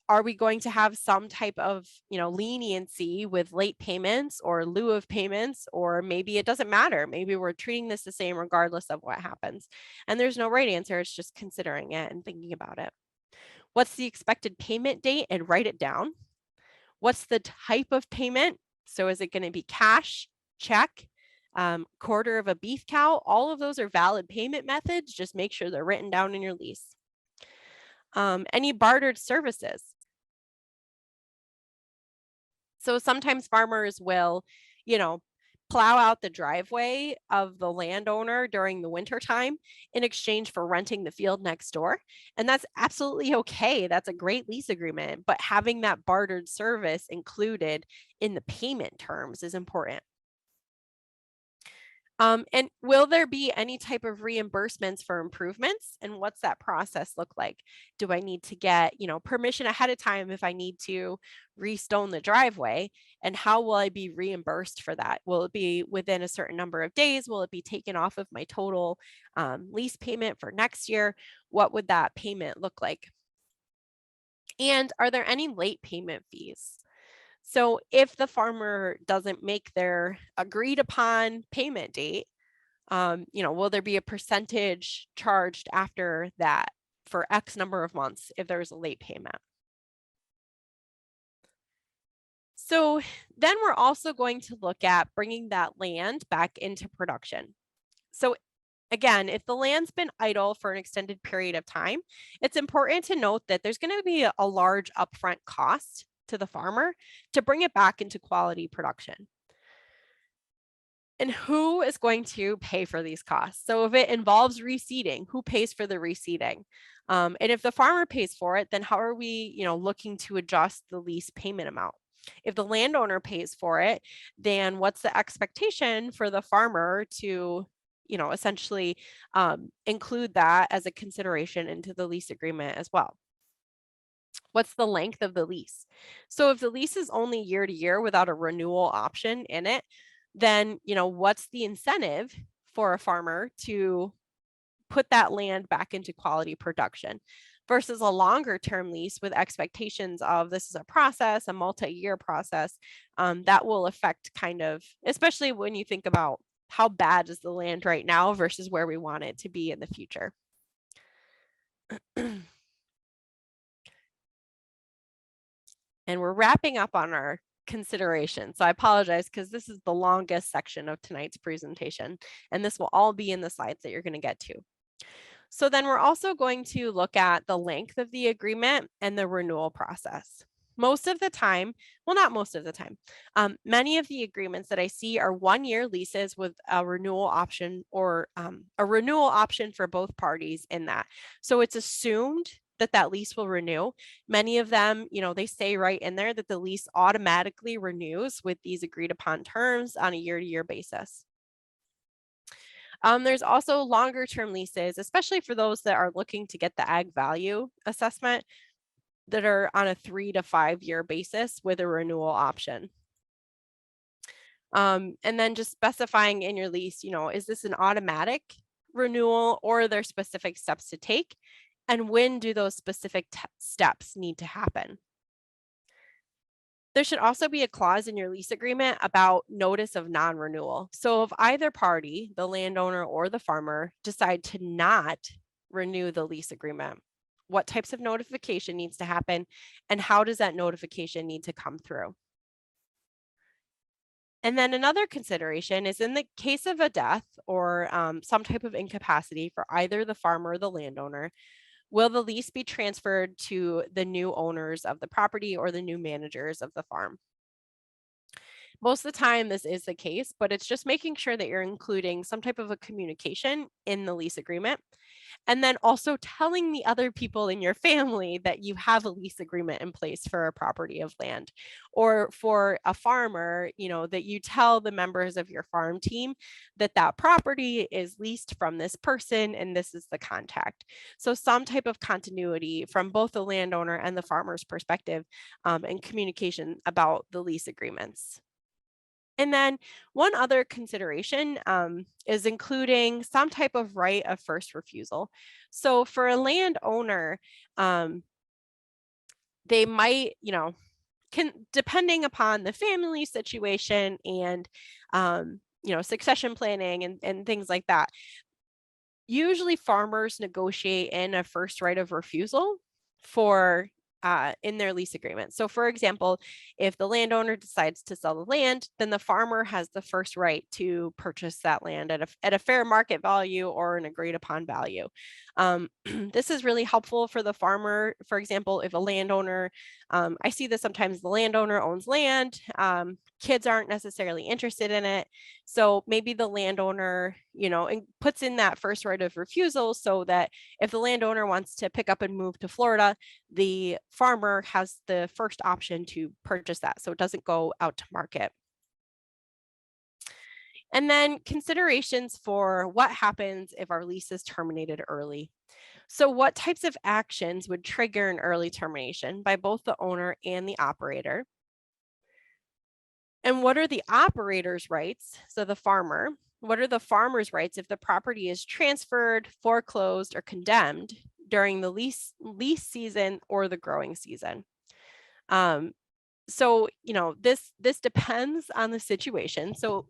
A: are we going to have some type of, leniency with late payments or lieu of payments? Or maybe it doesn't matter. Maybe we're treating this the same regardless of what happens. And there's no right answer. It's just considering it and thinking about it. What's the expected payment date? And write it down. What's the type of payment? So is it going to be cash, check, quarter of a beef cow? All of those are valid payment methods. Just make sure they're written down in your lease. Any bartered services. So sometimes farmers will, plow out the driveway of the landowner during the winter time in exchange for renting the field next door. And that's absolutely okay. That's a great lease agreement, but having that bartered service included in the payment terms is important. And will there be any type of reimbursements for improvements? And what's that process look like? Do I need to get, permission ahead of time if I need to restone the driveway? And how will I be reimbursed for that? Will it be within a certain number of days? Will it be taken off of my total lease payment for next year? What would that payment look like? And are there any late payment fees? So if the farmer doesn't make their agreed upon payment date, will there be a percentage charged after that for X number of months if there's a late payment? So then we're also going to look at bringing that land back into production. So again, if the land's been idle for an extended period of time, it's important to note that there's going to be a large upfront cost to the farmer to bring it back into quality production. And who is going to pay for these costs? So if it involves reseeding, who pays for the reseeding? And if the farmer pays for it, then how are we, looking to adjust the lease payment amount? If the landowner pays for it, then what's the expectation for the farmer to, essentially include that as a consideration into the lease agreement as well? What's the length of the lease? So if the lease is only year to year without a renewal option in it, then, what's the incentive for a farmer to put that land back into quality production versus a longer term lease with expectations of this is a process, a multi-year process that will affect kind of, especially when you think about how bad is the land right now versus where we want it to be in the future. And we're wrapping up on our consideration. So I apologize because this is the longest section of tonight's presentation, and this will all be in the slides that you're going to get to. So then we're also going to look at the length of the agreement and the renewal process. Most of the time, well, not most of the time, many of the agreements that I see are 1-year leases with a renewal option or a renewal option for both parties in that. So it's assumed that lease will renew. Many of them, they say right in there that the lease automatically renews with these agreed upon terms on a year-to-year basis. There's also longer term leases, especially for those that are looking to get the ag value assessment, that are on a 3 to 5 year basis with a renewal option. And then just specifying in your lease, is this an automatic renewal or are there specific steps to take? And when do those specific steps need to happen? There should also be a clause in your lease agreement about notice of non-renewal. So if either party, the landowner or the farmer, decide to not renew the lease agreement, what types of notification needs to happen and how does that notification need to come through? And then another consideration is in the case of a death or some type of incapacity for either the farmer or the landowner, will the lease be transferred to the new owners of the property or the new managers of the farm? Most of the time this is the case, but it's just making sure that you're including some type of a communication in the lease agreement. And then also telling the other people in your family that you have a lease agreement in place for a property of land. Or for a farmer, that you tell the members of your farm team that that property is leased from this person and this is the contact. So some type of continuity from both the landowner and the farmer's perspective, and communication about the lease agreements. And then one other consideration is including some type of right of first refusal. So for a landowner, they might, depending upon the family situation and, succession planning and things like that. Usually farmers negotiate in a first right of refusal for in their lease agreement. So for example, if the landowner decides to sell the land, then the farmer has the first right to purchase that land at a fair market value or an agreed upon value. This is really helpful for the farmer. For example, if a landowner, I see this sometimes, the landowner owns land, kids aren't necessarily interested in it. So maybe the landowner, puts in that first right of refusal so that if the landowner wants to pick up and move to Florida, the farmer has the first option to purchase that, so it doesn't go out to market. And then considerations for what happens if our lease is terminated early. So what types of actions would trigger an early termination by both the owner and the operator? And what are the operator's rights? So the farmer, what are the farmer's rights if the property is transferred, foreclosed, or condemned during the lease season or the growing season? So, this depends on the situation. So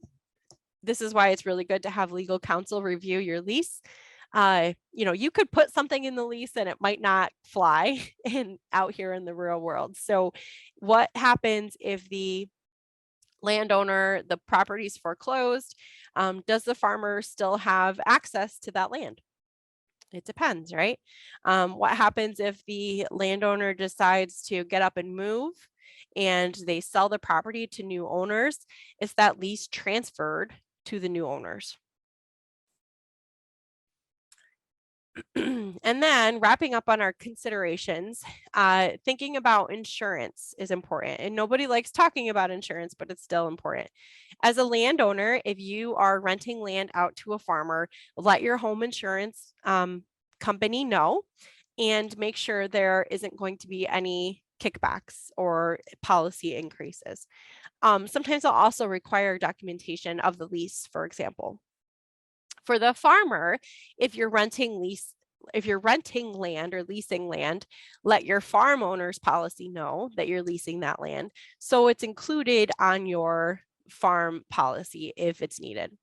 A: this is why it's really good to have legal counsel review your lease. You could put something in the lease and it might not fly out here in the real world. So what happens if the landowner, the property's foreclosed? Does the farmer still have access to that land? It depends, right? What happens if the landowner decides to get up and move and they sell the property to new owners? Is that lease transferred to the new owners? And then wrapping up on our considerations, thinking about insurance is important. And nobody likes talking about insurance, but it's still important. As a landowner, if you are renting land out to a farmer, let your home insurance company know and make sure there isn't going to be any kickbacks or policy increases. Sometimes they'll also require documentation of the lease, for example. For the farmer, if you're renting land or leasing land, let your farm owner's policy know that you're leasing that land, so it's included on your farm policy if it's needed.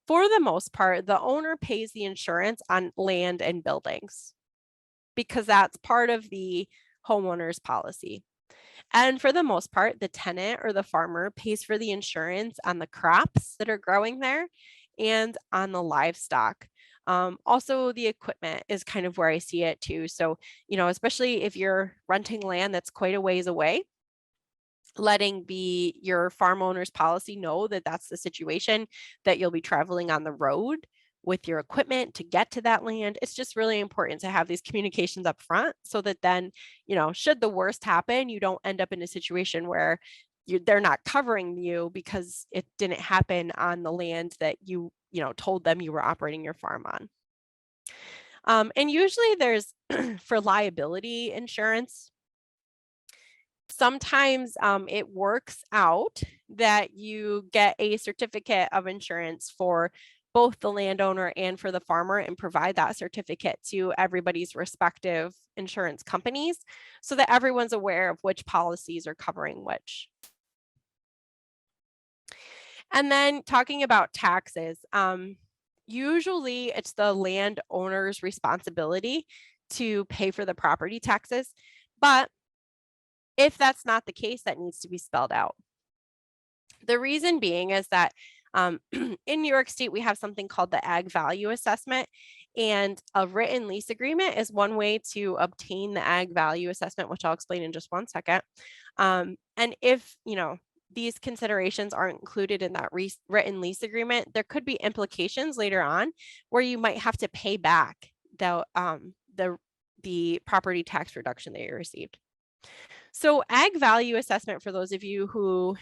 A: For the most part, the owner pays the insurance on land and buildings because that's part of the homeowner's policy. And for the most part, the tenant or the farmer pays for the insurance on the crops that are growing there and on the livestock. Also, the equipment is kind of where I see it too. So, especially if you're renting land that's quite a ways away, letting your farm owner's policy know that that's the situation, that you'll be traveling on the road with your equipment to get to that land. It's just really important to have these communications up front so that then, should the worst happen, you don't end up in a situation where they're not covering you because it didn't happen on the land that you told them you were operating your farm on. And usually there's for liability insurance, sometimes it works out that you get a certificate of insurance for both the landowner and for the farmer and provide that certificate to everybody's respective insurance companies so that everyone's aware of which policies are covering which. And then talking about taxes, usually it's the landowner's responsibility to pay for the property taxes, but if that's not the case, that needs to be spelled out. The reason being is that in New York State, we have something called the ag value assessment, and a written lease agreement is one way to obtain the ag value assessment, which I'll explain in just one second. And if, these considerations aren't included in that written lease agreement, there could be implications later on where you might have to pay back the property tax reduction that you received. So ag value assessment, for those of you who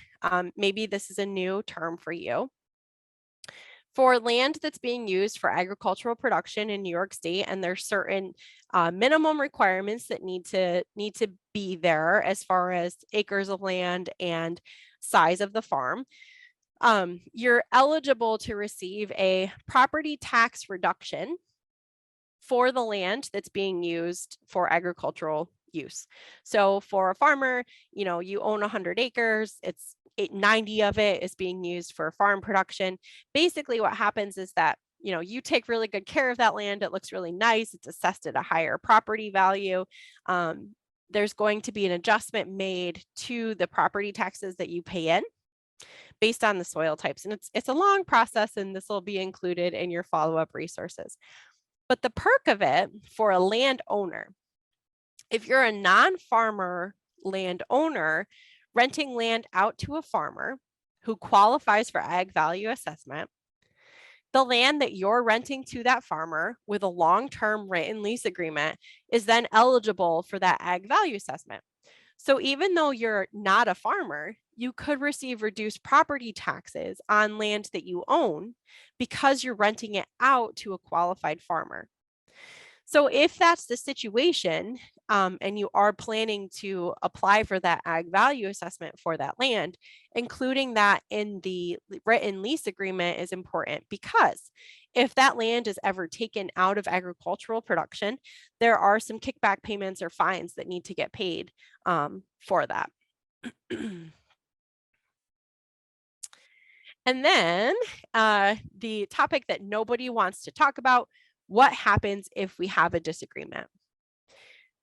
A: maybe this is a new term for you. For land that's being used for agricultural production in New York State, and there's certain minimum requirements that need to be there as far as acres of land and size of the farm, you're eligible to receive a property tax reduction for the land that's being used for agricultural use. So for a farmer, you own 100 acres, 90 of it is being used for farm production. Basically what happens is that, you take really good care of that land. It looks really nice. It's assessed at a higher property value. There's going to be an adjustment made to the property taxes that you pay in based on the soil types. And it's a long process, and this will be included in your follow-up resources. But the perk of it for a landowner, if you're a non-farmer landowner renting land out to a farmer who qualifies for ag value assessment, the land that you're renting to that farmer with a long-term written lease agreement is then eligible for that ag value assessment. So even though you're not a farmer, you could receive reduced property taxes on land that you own because you're renting it out to a qualified farmer. So if that's the situation, and you are planning to apply for that ag value assessment for that land, including that in the written lease agreement is important, because if that land is ever taken out of agricultural production, there are some kickback payments or fines that need to get paid for that. And then the topic that nobody wants to talk about: what happens if we have a disagreement?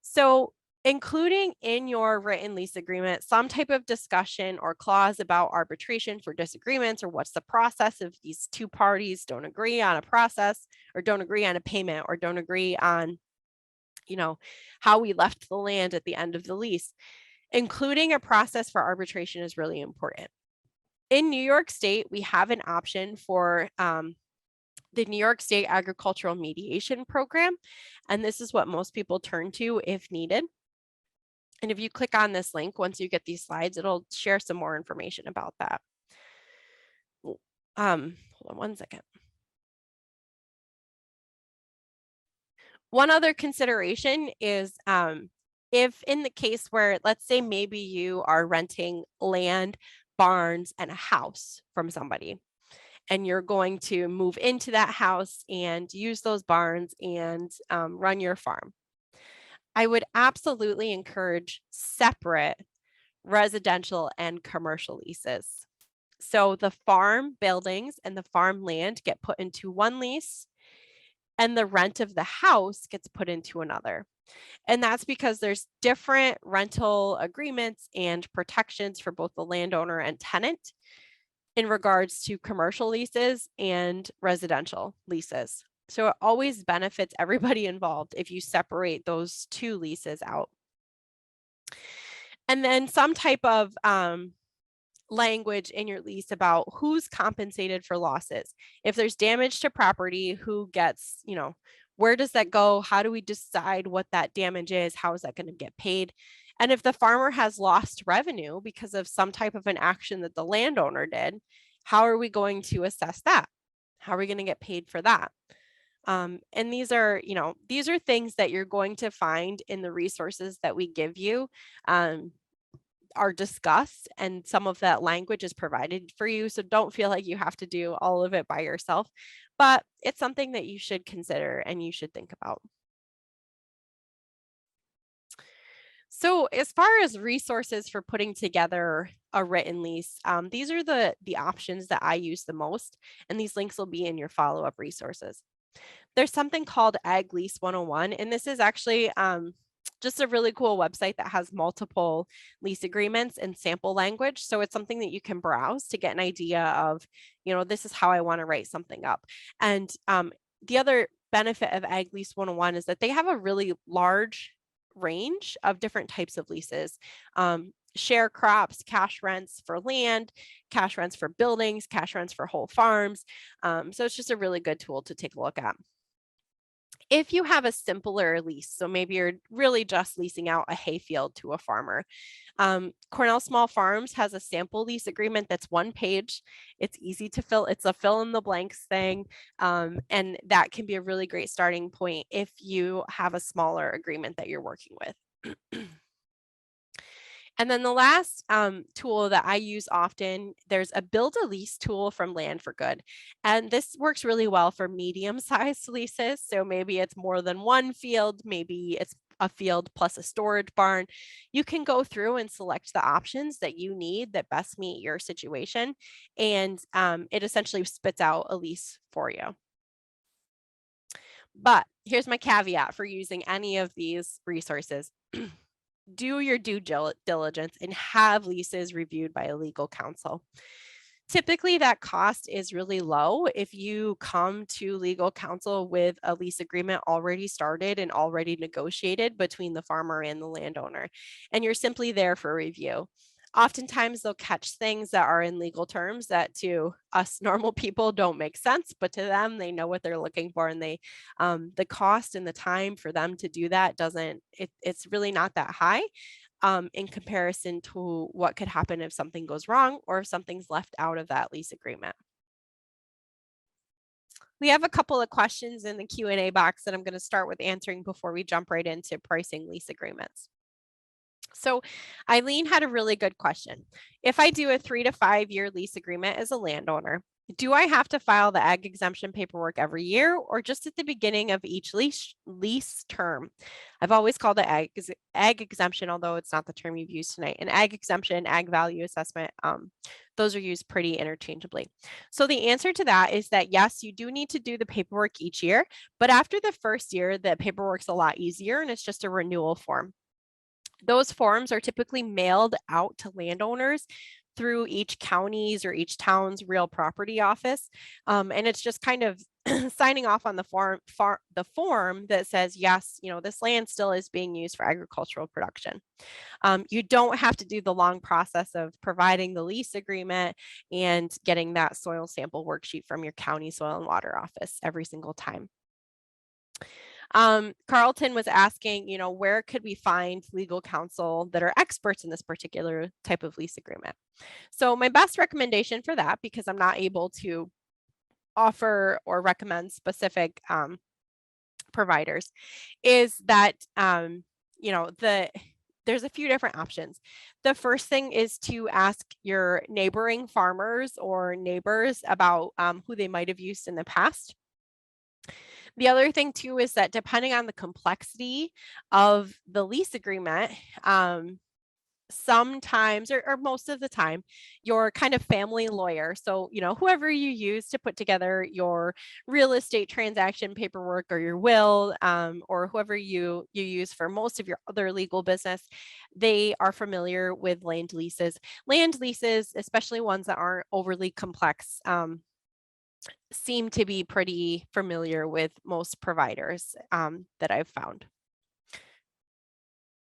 A: So including in your written lease agreement some type of discussion or clause about arbitration for disagreements, or what's the process if these two parties don't agree on a process, or don't agree on a payment, or don't agree on, how we left the land at the end of the lease. Including a process for arbitration is really important. In New York State, we have an option for the New York State Agricultural Mediation Program, and this is what most people turn to if needed. And if you click on this link, once you get these slides, it'll share some more information about that. Hold on one second. One other consideration is if in the case where, let's say maybe you are renting land, barns, and a house from somebody, and you're going to move into that house and use those barns and run your farm, I would absolutely encourage separate residential and commercial leases. So the farm buildings and the farm land get put into one lease, and the rent of the house gets put into another. And that's because there's different rental agreements and protections for both the landowner and tenant in regards to commercial leases and residential leases. So it always benefits everybody involved if you separate those two leases out. And then some type of language in your lease about who's compensated for losses. If there's damage to property, who gets, where does that go? How do we decide what that damage is? How is that going to get paid? And if the farmer has lost revenue because of some type of an action that the landowner did, how are we going to assess that? How are we going to get paid for that? And these are things that you're going to find in the resources that we give you, are discussed, and some of that language is provided for you. So don't feel like you have to do all of it by yourself, but it's something that you should consider and you should think about. So as far as resources for putting together a written lease, these are the options that I use the most, and these links will be in your follow-up resources. There's something called Ag Lease 101, and this is actually just a really cool website that has multiple lease agreements and sample language. So it's something that you can browse to get an idea of, this is how I want to write something up. And the other benefit of Ag Lease 101 is that they have a really large range of different types of leases. Share crops, cash rents for land, cash rents for buildings, cash rents for whole farms. So it's just a really good tool to take a look at. If you have a simpler lease, so maybe you're really just leasing out a hayfield to a farmer, Cornell Small Farms has a sample lease agreement that's 1 page. It's easy to fill. It's a fill in the blanks thing. And that can be a really great starting point if you have a smaller agreement that you're working with. And then the last tool that I use often, there's a build a lease tool from Land for Good. And this works really well for medium-sized leases. So maybe it's more than one field, maybe it's a field plus a storage barn. You can go through and select the options that you need that best meet your situation. And it essentially spits out a lease for you. But here's my caveat for using any of these resources. Do your due diligence and have leases reviewed by a legal counsel. Typically, that cost is really low if you come to legal counsel with a lease agreement already started and already negotiated between the farmer and the landowner, and you're simply there for review. Oftentimes, they'll catch things that are in legal terms that to us normal people don't make sense, but to them, they know what they're looking for, and the cost and the time for them to do that it's really not that high in comparison to what could happen if something goes wrong or if something's left out of that lease agreement. We have a couple of questions in the Q&A box that I'm going to start with answering before we jump right into pricing lease agreements. So Eileen had a really good question. If I do a 3 to 5 year lease agreement as a landowner, do I have to file the ag exemption paperwork every year or just at the beginning of each lease term? I've always called it ag exemption, although it's not the term you've used tonight. And ag exemption, ag value assessment, those are used pretty interchangeably. So the answer to that is that yes, you do need to do the paperwork each year, but after the first year, the paperwork's a lot easier and it's just a renewal form. Those forms are typically mailed out to landowners through each county's or each town's real property office. And it's just kind of signing off on the form that says, yes, this land still is being used for agricultural production. You don't have to do the long process of providing the lease agreement and getting that soil sample worksheet from your county soil and water office every single time. Carlton was asking, where could we find legal counsel that are experts in this particular type of lease agreement? So my best recommendation for that, because I'm not able to offer or recommend specific providers, is that, there's a few different options. The first thing is to ask your neighboring farmers or neighbors about who they might have used in the past. The other thing too is that depending on the complexity of the lease agreement, sometimes or most of the time, your kind of family lawyer, so whoever you use to put together your real estate transaction paperwork or your will, or whoever you use for most of your other legal business, they are familiar with land leases. Land leases, especially ones that aren't overly complex, seem to be pretty familiar with most providers that I've found.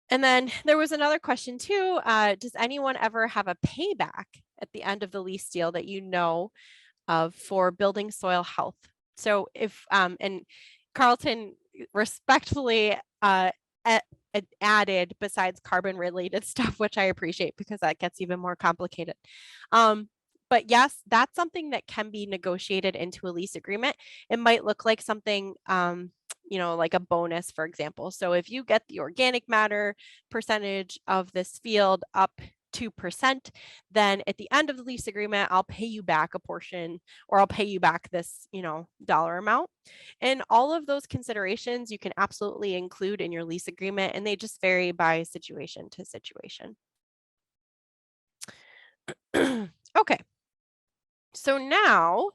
A: And then there was another question too. Does anyone ever have a payback at the end of the lease deal that you know of for building soil health? So if, and Carlton respectfully added besides carbon related stuff, which I appreciate because that gets even more complicated. But yes, that's something that can be negotiated into a lease agreement. It might look like something, like a bonus, for example. So if you get the organic matter percentage of this field up 2%, then at the end of the lease agreement, I'll pay you back a portion, or I'll pay you back this, dollar amount. And all of those considerations you can absolutely include in your lease agreement, and they just vary by situation to situation. Okay. So now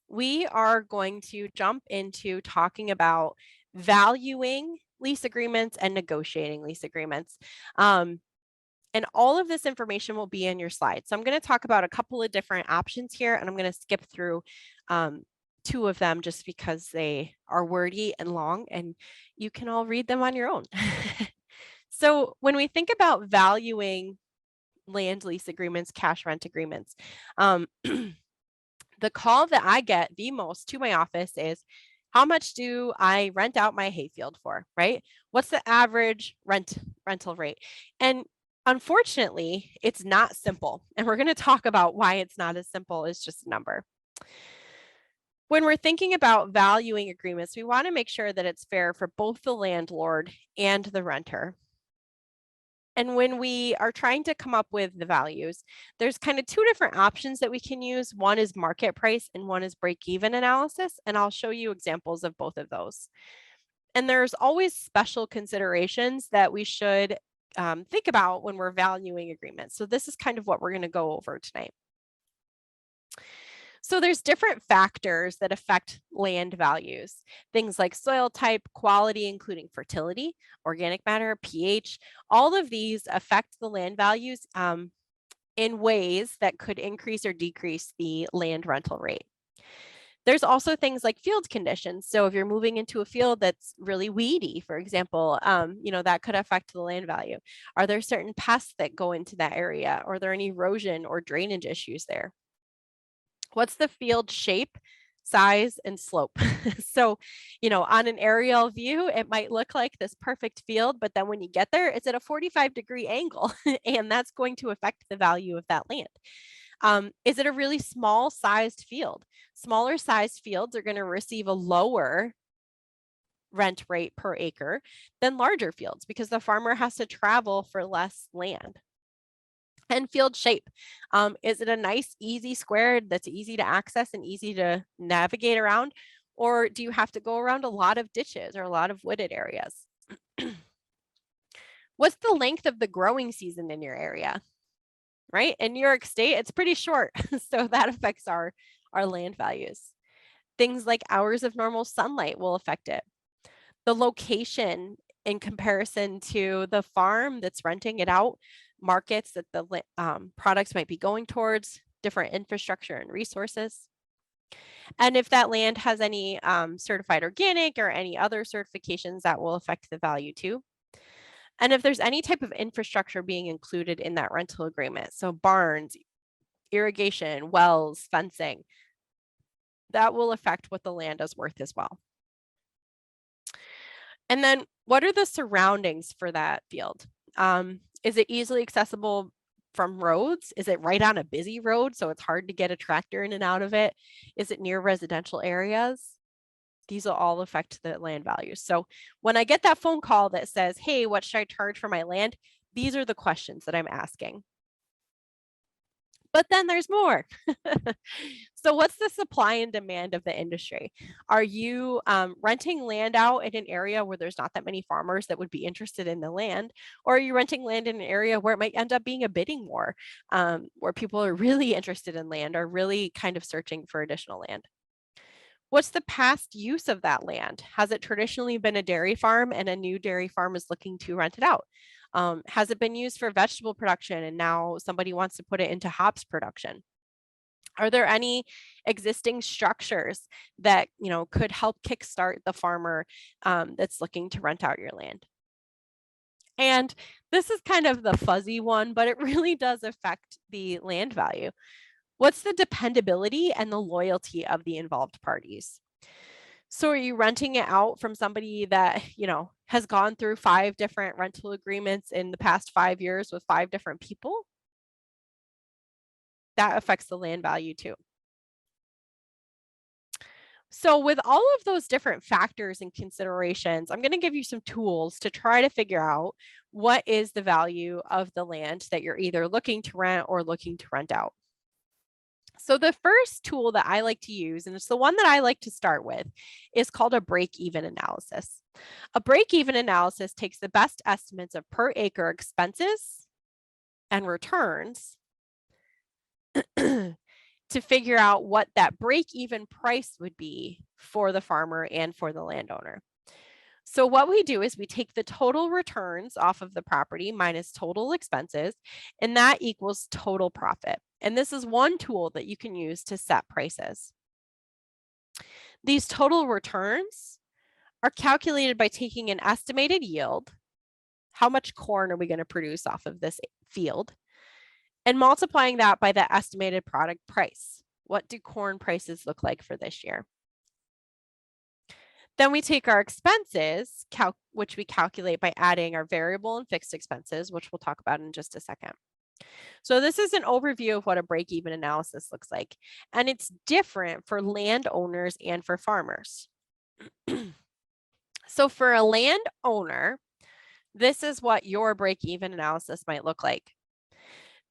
A: we are going to jump into talking about valuing lease agreements and negotiating lease agreements. And all of this information will be in your slides. So I'm going to talk about a couple of different options here, and I'm going to skip through 2 of them just because they are wordy and long, and you can all read them on your own. So when we think about valuing land lease agreements, cash rent agreements, the call that I get the most to my office is, How much do I rent out my hayfield for, right? What's the average rental rate? And unfortunately, it's not simple. And we're going to talk about why it's not as simple as just a number. When we're thinking about valuing agreements, we want to make sure that it's fair for both the landlord and the renter. And when we are trying to come up with the values, there's kind of two different options that we can use. One is market price and one is break-even analysis. And I'll show you examples of both of those. And there's always special considerations that we should think about when we're valuing agreements. So this is kind of what we're going to go over tonight. So there's different factors that affect land values. Things like soil type, quality, including fertility, organic matter, pH. All of these affect the land values in ways that could increase or decrease the land rental rate. There's also things like field conditions. So if you're moving into a field that's really weedy, for example, that could affect the land value. Are there certain pests that go into that area? Are there any erosion or drainage issues there? What's the field shape, size, and slope? So, on an aerial view, it might look like this perfect field, but then when you get there, it's at a 45-degree angle, and that's going to affect the value of that land. Is it a really small sized field? Smaller sized fields are going to receive a lower rent rate per acre than larger fields because the farmer has to travel for less land. And field shape. Is it a nice, easy square that's easy to access and easy to navigate around? Or do you have to go around a lot of ditches or a lot of wooded areas? What's the length of the growing season in your area? Right? In New York State, it's pretty short. So that affects our land values. Things like hours of normal sunlight will affect it. The location in comparison to the farm that's renting it out, markets that the products might be going towards, different infrastructure and resources. And if that land has any certified organic or any other certifications, that will affect the value too. And if there's any type of infrastructure being included in that rental agreement, so barns, irrigation, wells, fencing, that will affect what the land is worth as well. And then what are the surroundings for that field? Is it easily accessible from roads? Is it right on a busy road, so it's hard to get a tractor in and out of it? Is it near residential areas? These will all affect the land values. So when I get that phone call that says, hey, what should I charge for my land? These are the questions that I'm asking. But then there's more. So what's the supply and demand of the industry? Are you renting land out in an area where there's not that many farmers that would be interested in the land? Or are you renting land in an area where it might end up being a bidding war, where people are really interested in land, are really kind of searching for additional land? What's the past use of that land? Has it traditionally been a dairy farm and a new dairy farm is looking to rent it out? Has it been used for vegetable production and now somebody wants to put it into hops production? Are there any existing structures that could help kickstart the farmer that's looking to rent out your land? And this is kind of the fuzzy one, but it really does affect the land value. What's the dependability and the loyalty of the involved parties? So are you renting it out from somebody that, has gone through 5 different rental agreements in the past 5 years with 5 different people? That affects the land value too. So with all of those different factors and considerations, I'm going to give you some tools to try to figure out what is the value of the land that you're either looking to rent or looking to rent out. So the first tool that I like to use, and it's the one that I like to start with, is called a break-even analysis. A break-even analysis takes the best estimates of per acre expenses and returns to figure out what that break-even price would be for the farmer and for the landowner. So what we do is we take the total returns off of the property minus total expenses, and that equals total profit. And this is one tool that you can use to set prices. These total returns are calculated by taking an estimated yield. How much corn are we going to produce off of this field? And multiplying that by the estimated product price. What do corn prices look like for this year? Then we take our expenses, which we calculate by adding our variable and fixed expenses, which we'll talk about in just a second. So this is an overview of what a break-even analysis looks like, and it's different for landowners and for farmers. So for a landowner, this is what your break-even analysis might look like.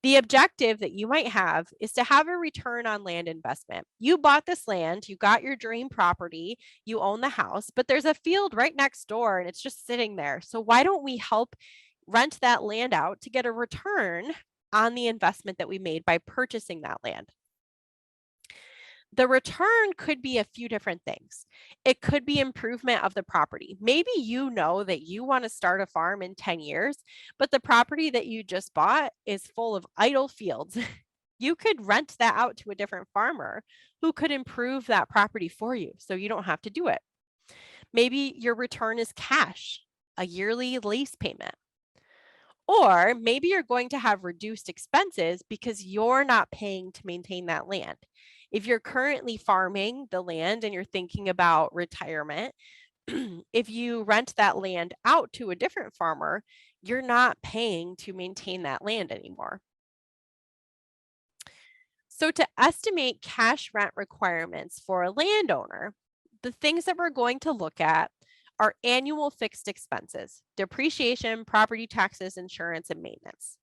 A: The objective that you might have is to have a return on land investment. You bought this land, you got your dream property, you own the house, but there's a field right next door and it's just sitting there. So why don't we help rent that land out to get a return on the investment that we made by purchasing that land? The return could be a few different things. It could be improvement of the property. Maybe you know that you want to start a farm in 10 years, but the property that you just bought is full of idle fields. You could rent that out to a different farmer who could improve that property for you so you don't have to do it. Maybe your return is cash, a yearly lease payment. Or maybe you're going to have reduced expenses because you're not paying to maintain that land. If you're currently farming the land and you're thinking about retirement, if you rent that land out to a different farmer, you're not paying to maintain that land anymore. So to estimate cash rent requirements for a landowner, the things that we're going to look at are annual fixed expenses, depreciation, property taxes, insurance, and maintenance.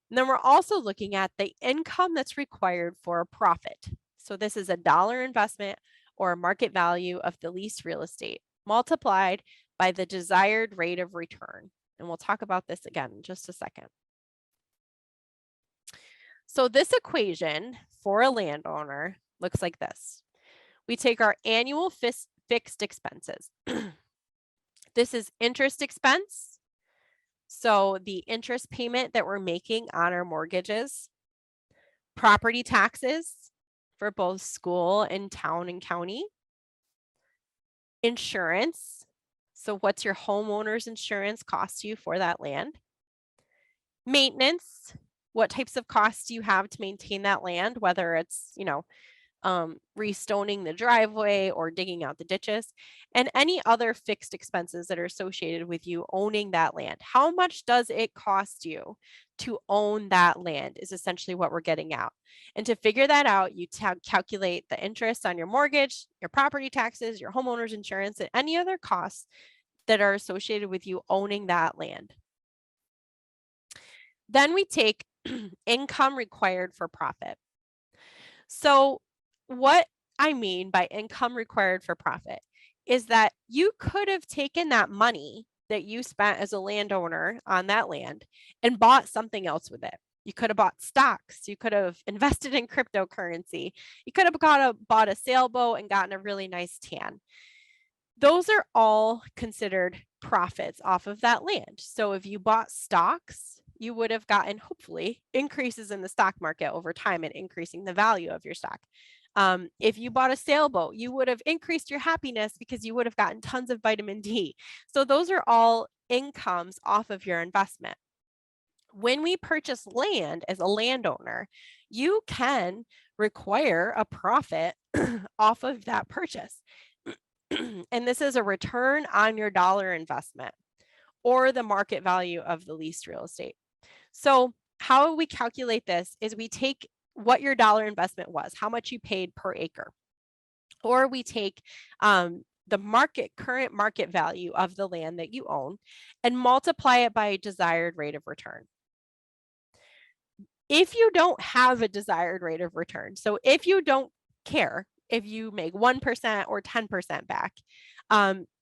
A: And then we're also looking at the income that's required for a profit. So this is a dollar investment or a market value of the leased real estate multiplied by the desired rate of return. And we'll talk about this again in just a second. So this equation for a landowner looks like this. We take our annual fixed expenses. This is interest expense. So the interest payment that we're making on our mortgages, property taxes for both school and town and county, insurance. So what's your homeowner's insurance cost you for that land? Maintenance. What types of costs do you have to maintain that land, whether it's, restoning the driveway or digging out the ditches, and any other fixed expenses that are associated with you owning that land. How much does it cost you to own that land is essentially what we're getting at. And to figure that out, you calculate the interest on your mortgage, your property taxes, your homeowner's insurance, and any other costs that are associated with you owning that land. Then we take income required for profit. So what I mean by income required for profit is that you could have taken that money that you spent as a landowner on that land and bought something else with it. You could have bought stocks. You could have invested in cryptocurrency. You could have bought a sailboat and gotten a really nice tan. Those are all considered profits off of that land. So if you bought stocks, you would have gotten, hopefully, increases in the stock market over time and increasing the value of your stock. If you bought a sailboat, you would have increased your happiness because you would have gotten tons of vitamin D. So those are all incomes off of your investment. When we purchase land as a landowner, you can require a profit off of that purchase. And this is a return on your dollar investment or the market value of the leased real estate. So how we calculate this is we take what your dollar investment was, how much you paid per acre, or we take the current market value of the land that you own and multiply it by a desired rate of return. If you don't have a desired rate of return, so if you don't care if you make 1% or 10% back,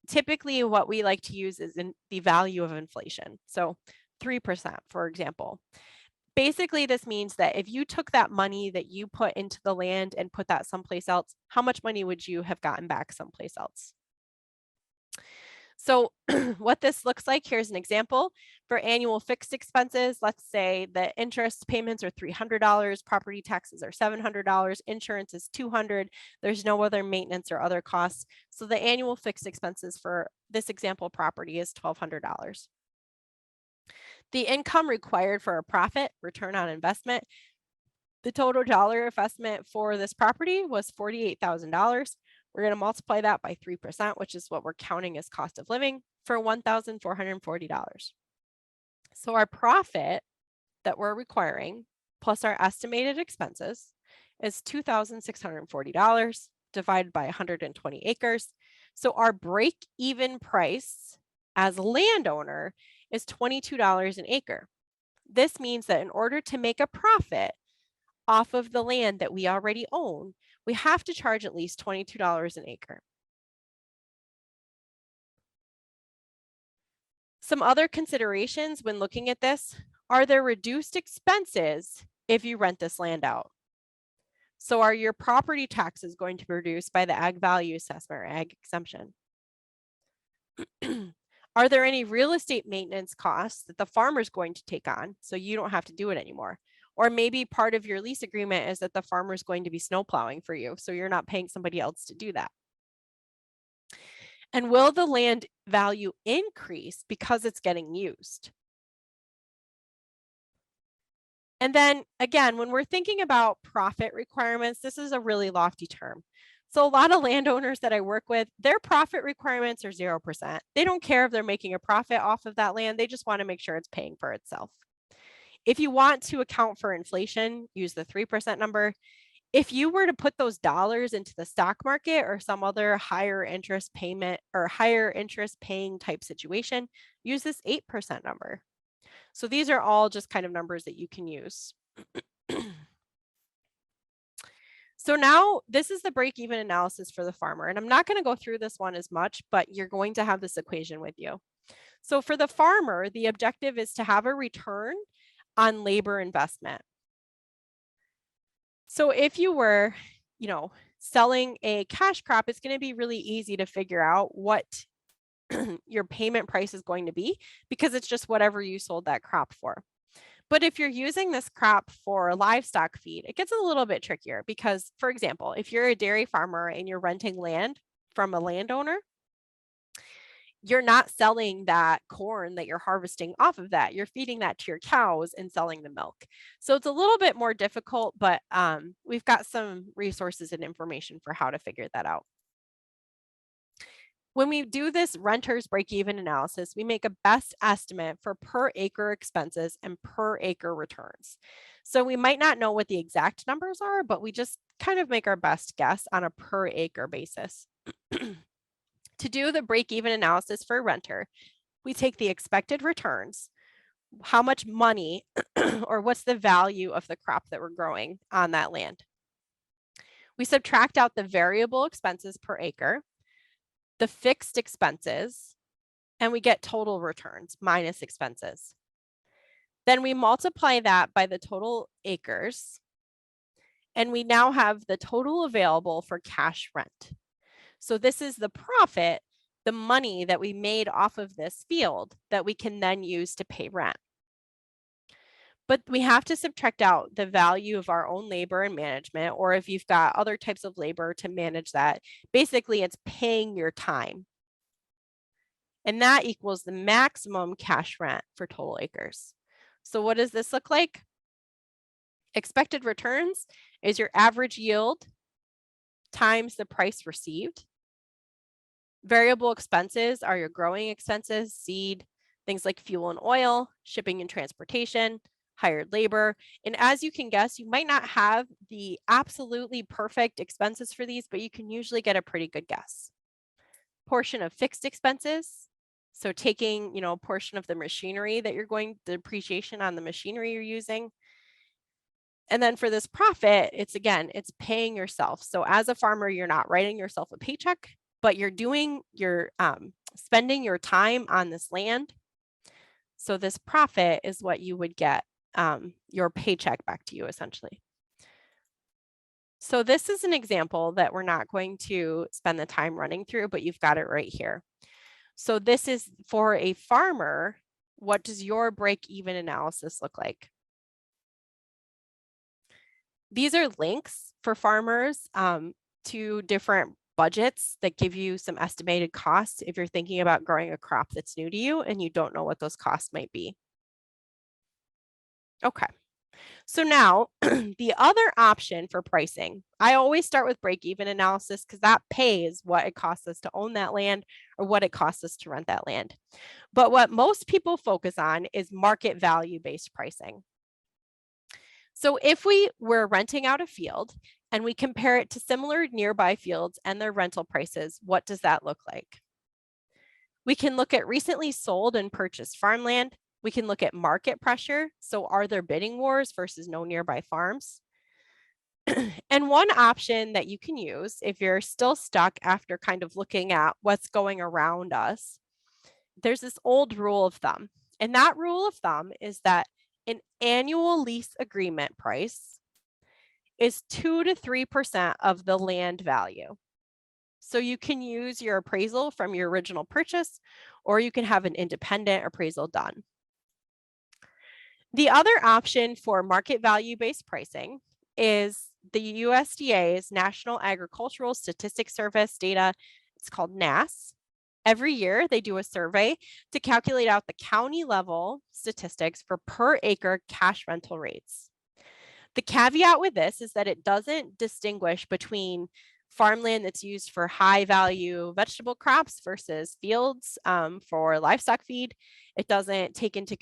A: typically what we like to use is the value of inflation. So 3%, for example. Basically, this means that if you took that money that you put into the land and put that someplace else, how much money would you have gotten back someplace else? So what this looks like, here's an example. For annual fixed expenses, let's say the interest payments are $300, property taxes are $700, insurance is $200, there's no other maintenance or other costs. So the annual fixed expenses for this example property is $1,200. The income required for a profit, return on investment, the total dollar investment for this property was $48,000, We're going to multiply that by 3%, which is what we're counting as cost of living, for $1,440. So our profit that we're requiring plus our estimated expenses is $2,640 divided by 120 acres. So our break-even price as a landowner is $22 an acre. This means that in order to make a profit off of the land that we already own, we have to charge at least $22 an acre. Some other considerations when looking at this: are there reduced expenses if you rent this land out? So are your property taxes going to be reduced by the ag value assessment or ag exemption? Are there any real estate maintenance costs that the farmer is going to take on so you don't have to do it anymore? Or maybe part of your lease agreement is that the farmer is going to be snow plowing for you, so you're not paying somebody else to do that. And will the land value increase because it's getting used? And then again, when we're thinking about profit requirements, this is a really lofty term. So a lot of landowners that I work with, their profit requirements are 0%. They don't care if they're making a profit off of that land. They just want to make sure it's paying for itself. If you want to account for inflation, use the 3% number. If you were to put those dollars into the stock market or some other higher interest payment or higher interest paying type situation, use this 8% number. So these are all just kind of numbers that you can use. So now this is the break-even analysis for the farmer. And I'm not going to go through this one as much, but you're going to have this equation with you. So for the farmer, the objective is to have a return on labor investment. So if you were, selling a cash crop, it's going to be really easy to figure out what your payment price is going to be, because it's just whatever you sold that crop for. But if you're using this crop for livestock feed, it gets a little bit trickier because, for example, if you're a dairy farmer and you're renting land from a landowner, you're not selling that corn that you're harvesting off of that. You're feeding that to your cows and selling the milk. So it's a little bit more difficult, but we've got some resources and information for how to figure that out. When we do this renter's break-even analysis, we make a best estimate for per acre expenses and per acre returns. So we might not know what the exact numbers are, but we just kind of make our best guess on a per acre basis. To do the break-even analysis for a renter, we take the expected returns, how much money or what's the value of the crop that we're growing on that land. We subtract out the variable expenses per acre, the fixed expenses, and we get total returns minus expenses. Then we multiply that by the total acres, and we now have the total available for cash rent. So this is the profit, the money that we made off of this field that we can then use to pay rent. But we have to subtract out the value of our own labor and management, or if you've got other types of labor to manage that, basically it's paying your time. And that equals the maximum cash rent for total acres. So what does this look like? Expected returns is your average yield times the price received. Variable expenses are your growing expenses, seed, things like fuel and oil, shipping and transportation, hired labor. And as you can guess, you might not have the absolutely perfect expenses for these, but you can usually get a pretty good guess. Portion of fixed expenses. So taking, a portion of the machinery that you're the depreciation on the machinery you're using. And then for this profit, it's paying yourself. So as a farmer, you're not writing yourself a paycheck, but you're spending your time on this land. So this profit is what you would get your paycheck back to you essentially. So this is an example that we're not going to spend the time running through, but you've got it right here. So this is for a farmer. What does your break-even analysis look like? These are links for farmers to different budgets that give you some estimated costs if you're thinking about growing a crop that's new to you and you don't know what those costs might be. Okay, So now the other option for pricing, I always start with break-even analysis because that pays what it costs us to own that land or what it costs us to rent that land. But what most people focus on is market value-based pricing. So if we were renting out a field and we compare it to similar nearby fields and their rental prices, what does that look like? We can look at recently sold and purchased farmland. We can look at market pressure. So are there bidding wars versus no nearby farms? And one option that you can use if you're still stuck after kind of looking at what's going around us, there's this old rule of thumb. And that rule of thumb is that an annual lease agreement price is 2 to 3% of the land value. So you can use your appraisal from your original purchase, or you can have an independent appraisal done. The other option for market value-based pricing is the USDA's National Agricultural Statistics Service data. It's called NASS. Every year they do a survey to calculate out the county level statistics for per acre cash rental rates. The caveat with this is that it doesn't distinguish between farmland that's used for high value vegetable crops versus fields for livestock feed. It doesn't take into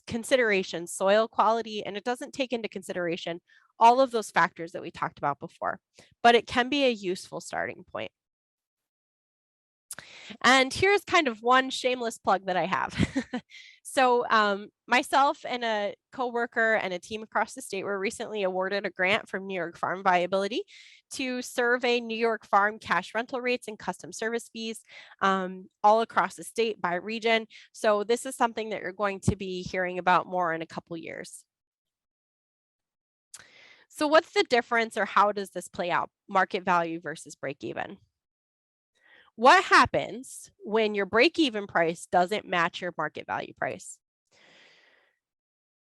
A: consideration soil quality, and it doesn't take into consideration all of those factors that we talked about before, but it can be a useful starting point. And here's kind of one shameless plug that I have. So myself and a coworker and a team across the state were recently awarded a grant from New York Farm Viability to survey New York farm cash rental rates and custom service fees all across the state by region. So this is something that you're going to be hearing about more in a couple years. So what's the difference, or how does this play out? Market value versus break even. What happens when your break-even price doesn't match your market value price?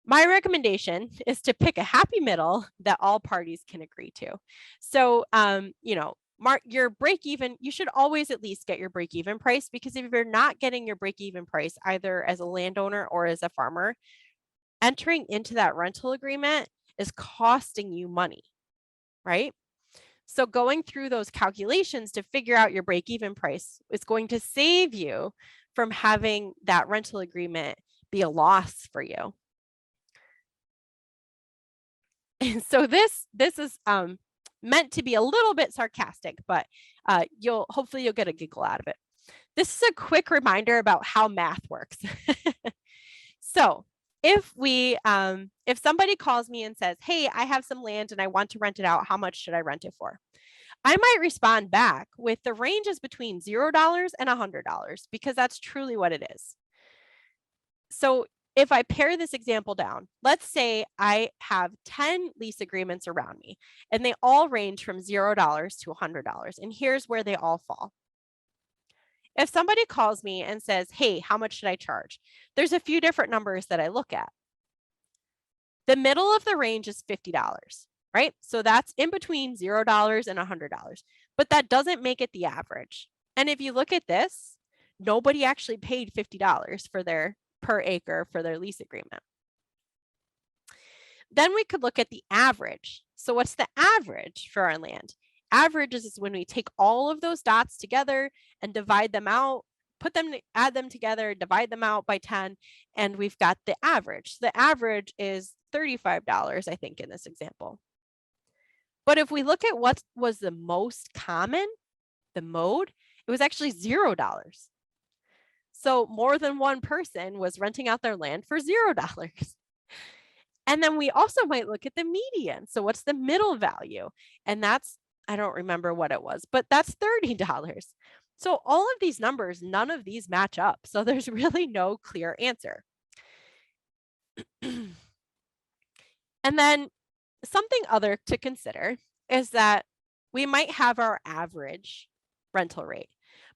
A: My recommendation is to pick a happy middle that all parties can agree to. So, your break-even, you should always at least get your break-even price, because if you're not getting your break-even price either as a landowner or as a farmer, entering into that rental agreement is costing you money, right? So going through those calculations to figure out your break-even price is going to save you from having that rental agreement be a loss for you. And so this is meant to be a little bit sarcastic, but hopefully you'll get a giggle out of it. This is a quick reminder about how math works. So if somebody calls me and says, hey, I have some land and I want to rent it out, how much should I rent it for? I might respond back with the range is between $0 and $100, because that's truly what it is. So if I pare this example down, let's say I have 10 lease agreements around me and they all range from $0 to $100. And here's where they all fall. If somebody calls me and says, hey, how much should I charge? There's a few different numbers that I look at. The middle of the range is $50. Right? So that's in between $0 and $100, but that doesn't make it the average. And if you look at this, nobody actually paid $50 for their per acre for their lease agreement. Then we could look at the average. So what's the average for our land? Average is when we take all of those dots together and divide them out, add them together, divide them out by 10, and we've got the average. The average is $35, I think, in this example. But if we look at what was the most common, the mode, it was actually $0. So more than one person was renting out their land for $0. And then we also might look at the median. So what's the middle value? And that's, I don't remember what it was, but that's $30. So all of these numbers, none of these match up. So there's really no clear answer. And then something other to consider is that we might have our average rental rate.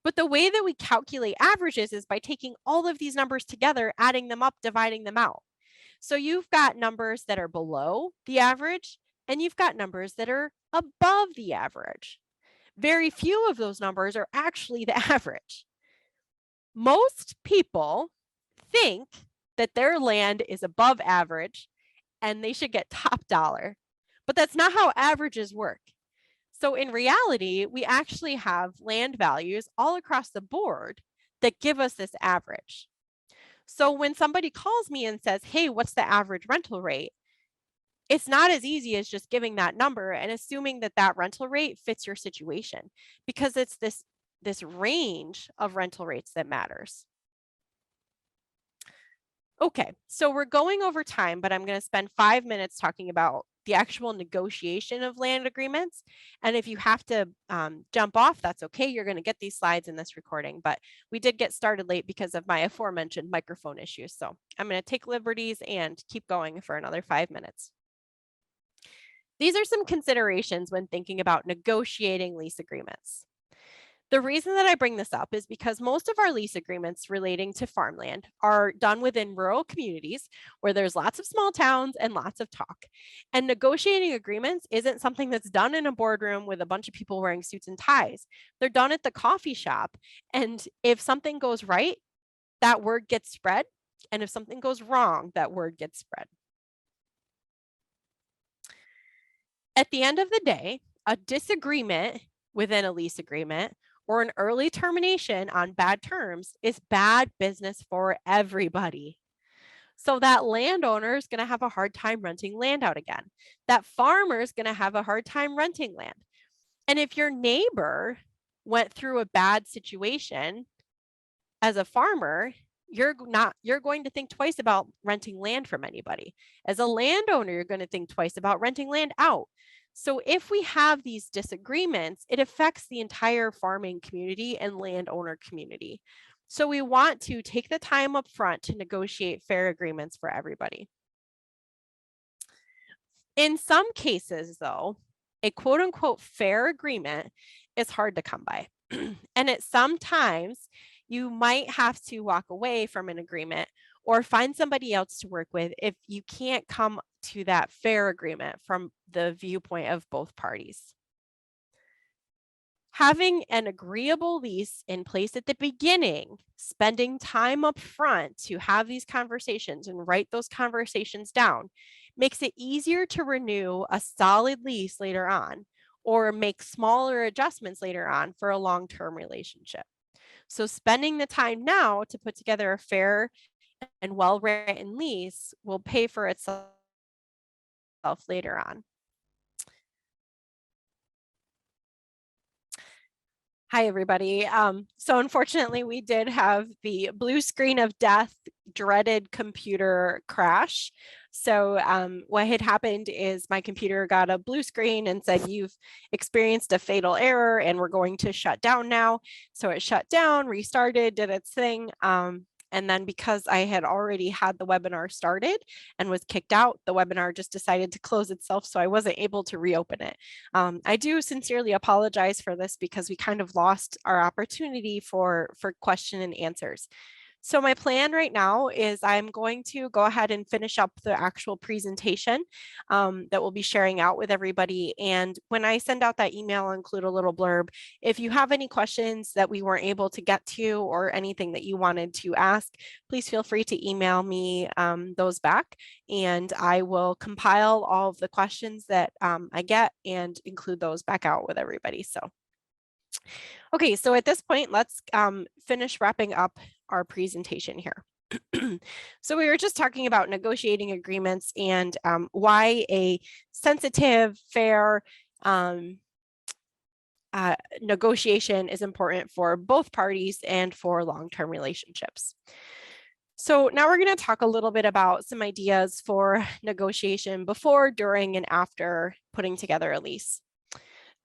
A: But the way that we calculate averages is by taking all of these numbers together, adding them up, dividing them out. So you've got numbers that are below the average, and you've got numbers that are above the average. Very few of those numbers are actually the average. Most people think that their land is above average and they should get top dollar. But that's not how averages work. So in reality, we actually have land values all across the board that give us this average. So when somebody calls me and says, hey, what's the average rental rate? It's not as easy as just giving that number and assuming that that rental rate fits your situation, because it's this range of rental rates that matters. Okay, so we're going over time, but I'm going to spend 5 minutes talking about the actual negotiation of land agreements. And if you have to jump off, that's okay. You're going to get these slides in this recording, but we did get started late because of my aforementioned microphone issues. So I'm going to take liberties and keep going for another 5 minutes. These are some considerations when thinking about negotiating lease agreements. The reason that I bring this up is because most of our lease agreements relating to farmland are done within rural communities where there's lots of small towns and lots of talk. And negotiating agreements isn't something that's done in a boardroom with a bunch of people wearing suits and ties. They're done at the coffee shop. And if something goes right, that word gets spread. And if something goes wrong, that word gets spread. At the end of the day, a disagreement within a lease agreement or an early termination on bad terms is bad business for everybody. So that landowner is going to have a hard time renting land out again. That farmer is going to have a hard time renting land. And if your neighbor went through a bad situation as a farmer, you're going to think twice about renting land from anybody. As a landowner, you're going to think twice about renting land out. So if we have these disagreements, it affects the entire farming community and landowner community. So we want to take the time up front to negotiate fair agreements for everybody. In some cases, though, a quote unquote fair agreement is hard to come by. And sometimes you might have to walk away from an agreement or find somebody else to work with if you can't come to that fair agreement from the viewpoint of both parties. Having an agreeable lease in place at the beginning, spending time up front to have these conversations and write those conversations down, makes it easier to renew a solid lease later on or make smaller adjustments later on for a long-term relationship. So spending the time now to put together a fair and well-written lease will pay for itself later on. Hi, everybody. So unfortunately, we did have the blue screen of death, dreaded computer crash. So what had happened is my computer got a blue screen and said, you've experienced a fatal error and we're going to shut down now. So it shut down, restarted, did its thing. And then because I had already had the webinar started and was kicked out, the webinar just decided to close itself. So I wasn't able to reopen it. I do sincerely apologize for this because we kind of lost our opportunity for question and answers. So my plan right now is I'm going to go ahead and finish up the actual presentation that we'll be sharing out with everybody. And when I send out that email, I'll include a little blurb. If you have any questions that we weren't able to get to or anything that you wanted to ask, please feel free to email me those back, and I will compile all of the questions that I get and include those back out with everybody. So. Okay, so at this point, let's finish wrapping up our presentation here. So we were just talking about negotiating agreements and why a sensitive, fair negotiation is important for both parties and for long-term relationships. So now we're going to talk a little bit about some ideas for negotiation before, during, and after putting together a lease.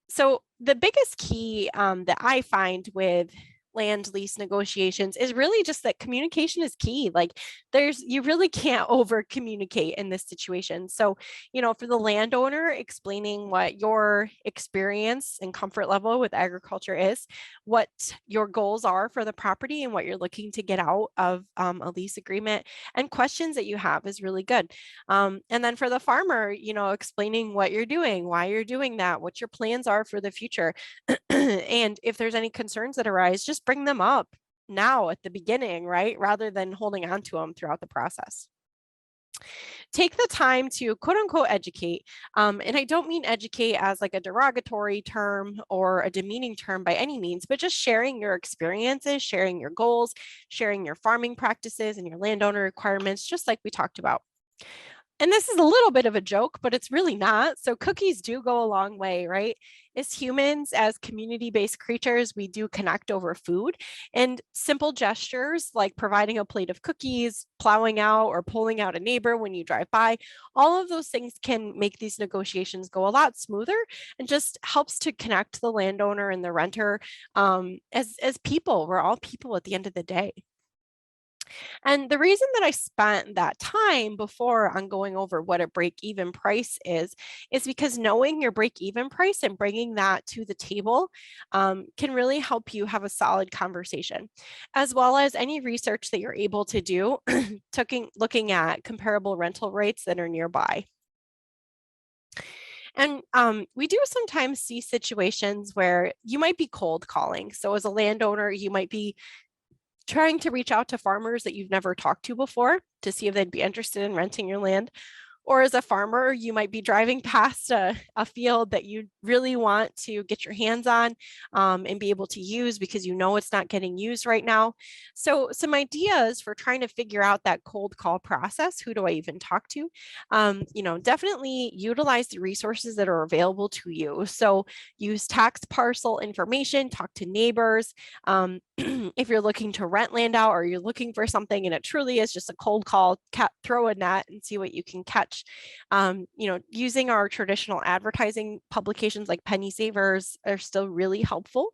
A: So the biggest key that I find with land lease negotiations is really just that communication is key. Like you really can't over communicate in this situation. So, for the landowner, explaining what your experience and comfort level with agriculture is, what your goals are for the property and what you're looking to get out of a lease agreement, and questions that you have is really good. And then for the farmer, explaining what you're doing, why you're doing that, what your plans are for the future. And if there's any concerns that arise, just bring them up now at the beginning, right? Rather than holding on to them throughout the process. Take the time to quote unquote educate. And I don't mean educate as like a derogatory term or a demeaning term by any means, but just sharing your experiences, sharing your goals, sharing your farming practices and your landowner requirements, just like we talked about. And this is a little bit of a joke, but it's really not. So cookies do go a long way, right? As humans, as community-based creatures, we do connect over food, and simple gestures like providing a plate of cookies, plowing out or pulling out a neighbor when you drive by, all of those things can make these negotiations go a lot smoother and just helps to connect the landowner and the renter as people. We're all people at the end of the day. And the reason that I spent that time before on going over what a break-even price is because knowing your break-even price and bringing that to the table can really help you have a solid conversation, as well as any research that you're able to do, looking at comparable rental rates that are nearby. And we do sometimes see situations where you might be cold calling. So as a landowner, you might be trying to reach out to farmers that you've never talked to before to see if they'd be interested in renting your land. Or as a farmer, you might be driving past a field that you really want to get your hands on and be able to use because you know it's not getting used right now. So some ideas for trying to figure out that cold call process, who do I even talk to? Definitely utilize the resources that are available to you. So use tax parcel information, talk to neighbors. If you're looking to rent land out or you're looking for something and it truly is just a cold call, throw a net and see what you can catch. Using our traditional advertising publications like Penny Savers are still really helpful.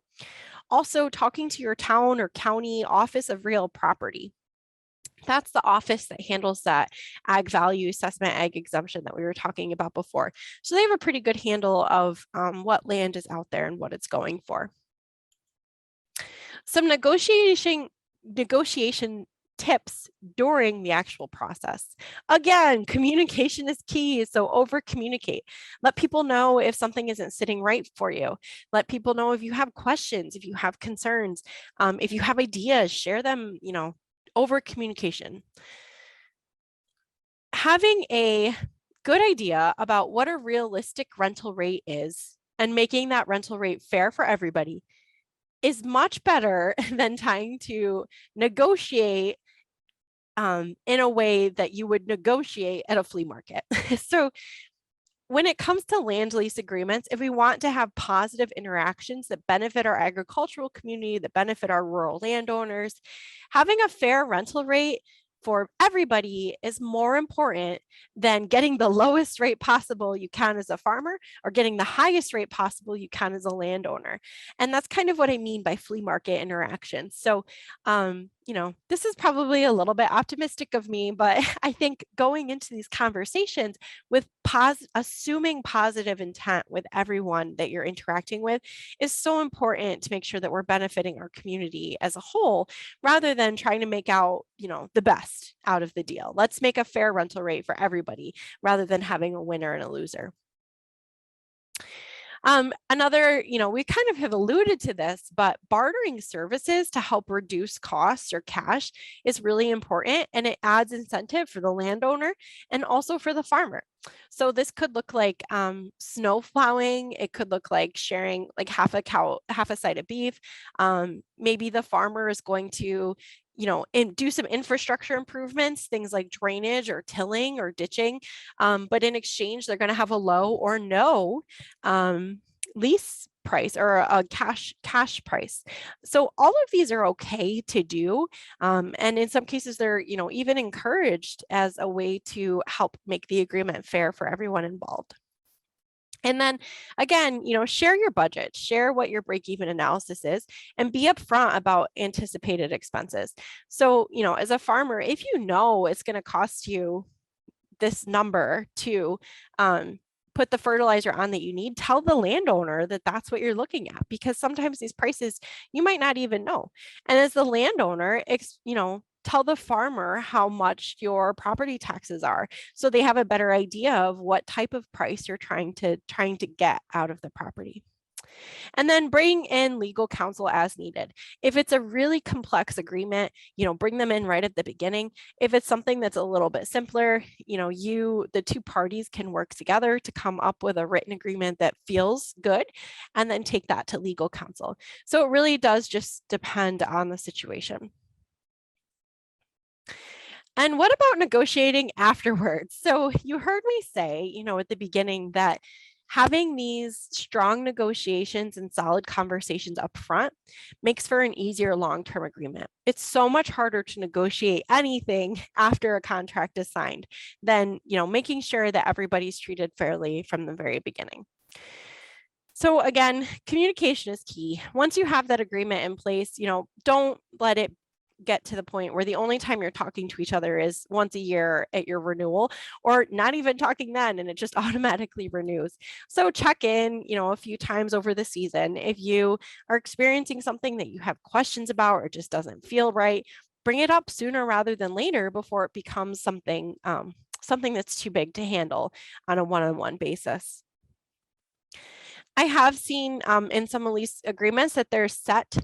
A: Also, talking to your town or county office of real property. That's the office that handles that ag value assessment, ag exemption that we were talking about before. So they have a pretty good handle of what land is out there and what it's going for. Some negotiation tips during the actual process. Again, communication is key. So over communicate. Let people know if something isn't sitting right for you. Let people know if you have questions, if you have concerns, if you have ideas, share them, over communication. Having a good idea about what a realistic rental rate is and making that rental rate fair for everybody is much better than trying to negotiate in a way that you would negotiate at a flea market. So when it comes to land lease agreements, if we want to have positive interactions that benefit our agricultural community, that benefit our rural landowners, having a fair rental rate for everybody is more important than getting the lowest rate possible you can as a farmer or getting the highest rate possible you can as a landowner. And that's kind of what I mean by flea market interactions. So, this is probably a little bit optimistic of me, but I think going into these conversations with assuming positive intent with everyone that you're interacting with is so important to make sure that we're benefiting our community as a whole, rather than trying to make out, the best out of the deal. Let's make a fair rental rate for everybody rather than having a winner and a loser. Another, we kind of have alluded to this, but bartering services to help reduce costs or cash is really important, and it adds incentive for the landowner and also for the farmer. So this could look like snow plowing. It could look like sharing like half a side of beef. Maybe the farmer is going to and do some infrastructure improvements, things like drainage or tilling or ditching. But in exchange, they're going to have a low or no lease price or a cash price. So all of these are okay to do. And in some cases, they're, even encouraged as a way to help make the agreement fair for everyone involved. And then again, share your budget, share what your break-even analysis is, and be upfront about anticipated expenses. So, as a farmer, if you know it's going to cost you this number to put the fertilizer on that you need, tell the landowner that that's what you're looking at, because sometimes these prices you might not even know. And as the landowner, tell the farmer how much your property taxes are so they have a better idea of what type of price you're trying to get out of the property. And then bring in legal counsel as needed. If it's a really complex agreement, bring them in right at the beginning. If it's something that's a little bit simpler, the two parties can work together to come up with a written agreement that feels good and then take that to legal counsel. So it really does just depend on the situation. And what about negotiating afterwards? So you heard me say, at the beginning that having these strong negotiations and solid conversations up front makes for an easier long-term agreement. It's so much harder to negotiate anything after a contract is signed than, making sure that everybody's treated fairly from the very beginning. So again, communication is key. Once you have that agreement in place, don't let it get to the point where the only time you're talking to each other is once a year at your renewal, or not even talking then, and it just automatically renews. So check in, a few times over the season. If you are experiencing something that you have questions about or just doesn't feel right, bring it up sooner rather than later before it becomes something that's too big to handle on a one-on-one basis. I have seen in some lease agreements that there's set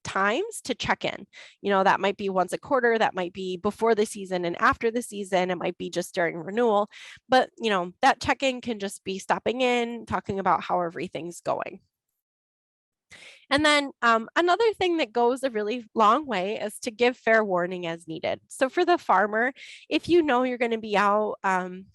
A: times to check in. That might be once a quarter, that might be before the season and after the season, it might be just during renewal. But, that check-in can just be stopping in, talking about how everything's going. And then another thing that goes a really long way is to give fair warning as needed. So for the farmer, if you're going to be out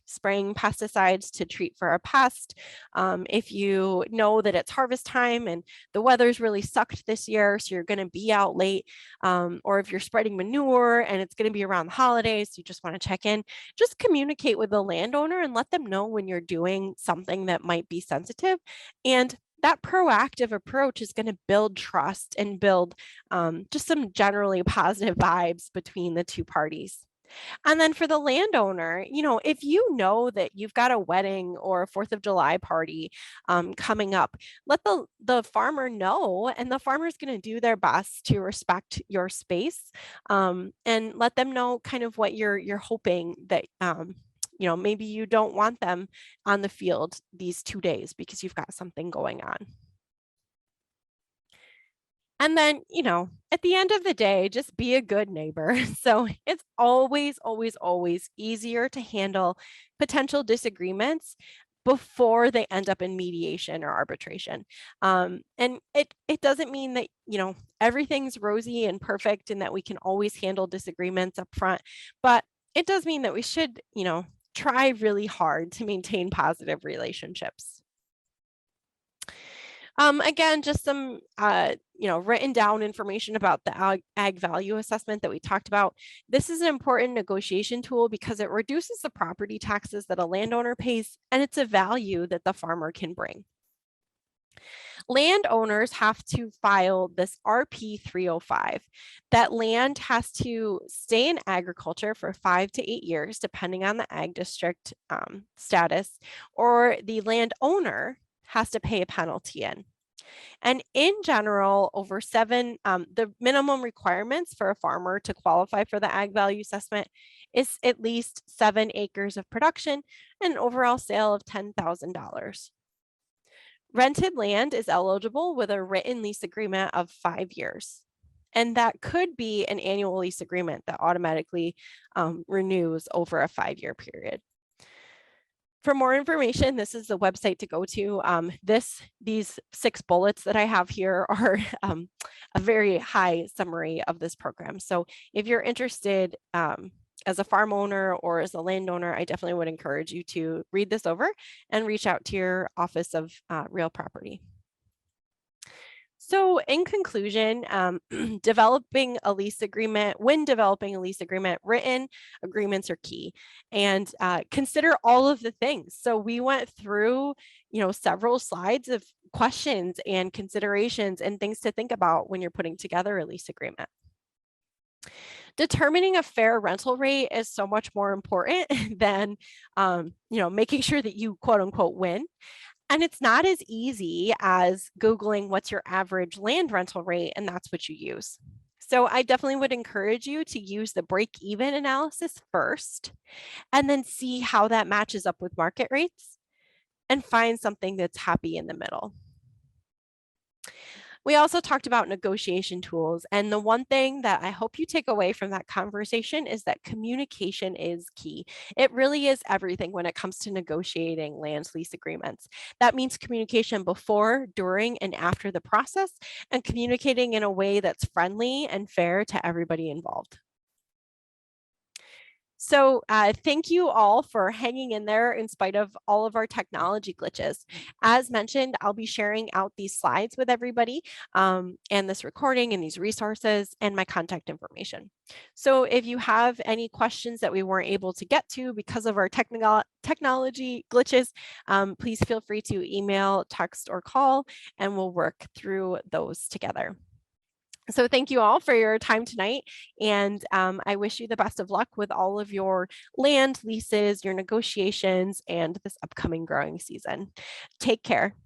A: spraying pesticides to treat for a pest, if you know that it's harvest time and the weather's really sucked this year, so you're going to be out late, or if you're spreading manure and it's going to be around the holidays, you just want to check in, just communicate with the landowner and let them know when you're doing something that might be sensitive. And that proactive approach is going to build trust and build just some generally positive vibes between the two parties. And then for the landowner, if you know that you've got a wedding or a 4th of July party coming up, let the farmer know, and the farmer is going to do their best to respect your space, and let them know kind of what you're hoping that maybe you don't want them on the field these 2 days because you've got something going on. And then, at the end of the day, just be a good neighbor. So it's always, always, always easier to handle potential disagreements before they end up in mediation or arbitration. And it doesn't mean that, everything's rosy and perfect and that we can always handle disagreements up front, but it does mean that we should, try really hard to maintain positive relationships. Again, just some, written down information about the ag value assessment that we talked about. This is an important negotiation tool because it reduces the property taxes that a landowner pays, and it's a value that the farmer can bring. Landowners have to file this RP 305. That land has to stay in agriculture for 5 to 8 years, depending on the ag district status, or the landowner has to pay a penalty in. And in general, over 7, the minimum requirements for a farmer to qualify for the ag value assessment is at least 7 acres of production and an overall sale of $10,000. Rented land is eligible with a written lease agreement of 5 years. And that could be an annual lease agreement that automatically renews over a 5-year period. For more information, this is the website to go to. These 6 bullets that I have here are a very high summary of this program. So if you're interested as a farm owner or as a landowner, I definitely would encourage you to read this over and reach out to your Office of Real Property. So in conclusion, when developing a lease agreement, written agreements are key, and consider all of the things. So we went through, several slides of questions and considerations and things to think about when you're putting together a lease agreement. Determining a fair rental rate is so much more important than, making sure that you quote unquote win. And it's not as easy as Googling what's your average land rental rate, and that's what you use. So I definitely would encourage you to use the break-even analysis first, and then see how that matches up with market rates and find something that's happy in the middle. We also talked about negotiation tools. And the one thing that I hope you take away from that conversation is that communication is key. It really is everything when it comes to negotiating land lease agreements. That means communication before, during, and after the process, and communicating in a way that's friendly and fair to everybody involved. So thank you all for hanging in there in spite of all of our technology glitches. As mentioned, I'll be sharing out these slides with everybody and this recording and these resources and my contact information. So if you have any questions that we weren't able to get to because of our technology glitches, please feel free to email, text, or call, and we'll work through those together. So thank you all for your time tonight. And I wish you the best of luck with all of your land leases, your negotiations, and this upcoming growing season. Take care.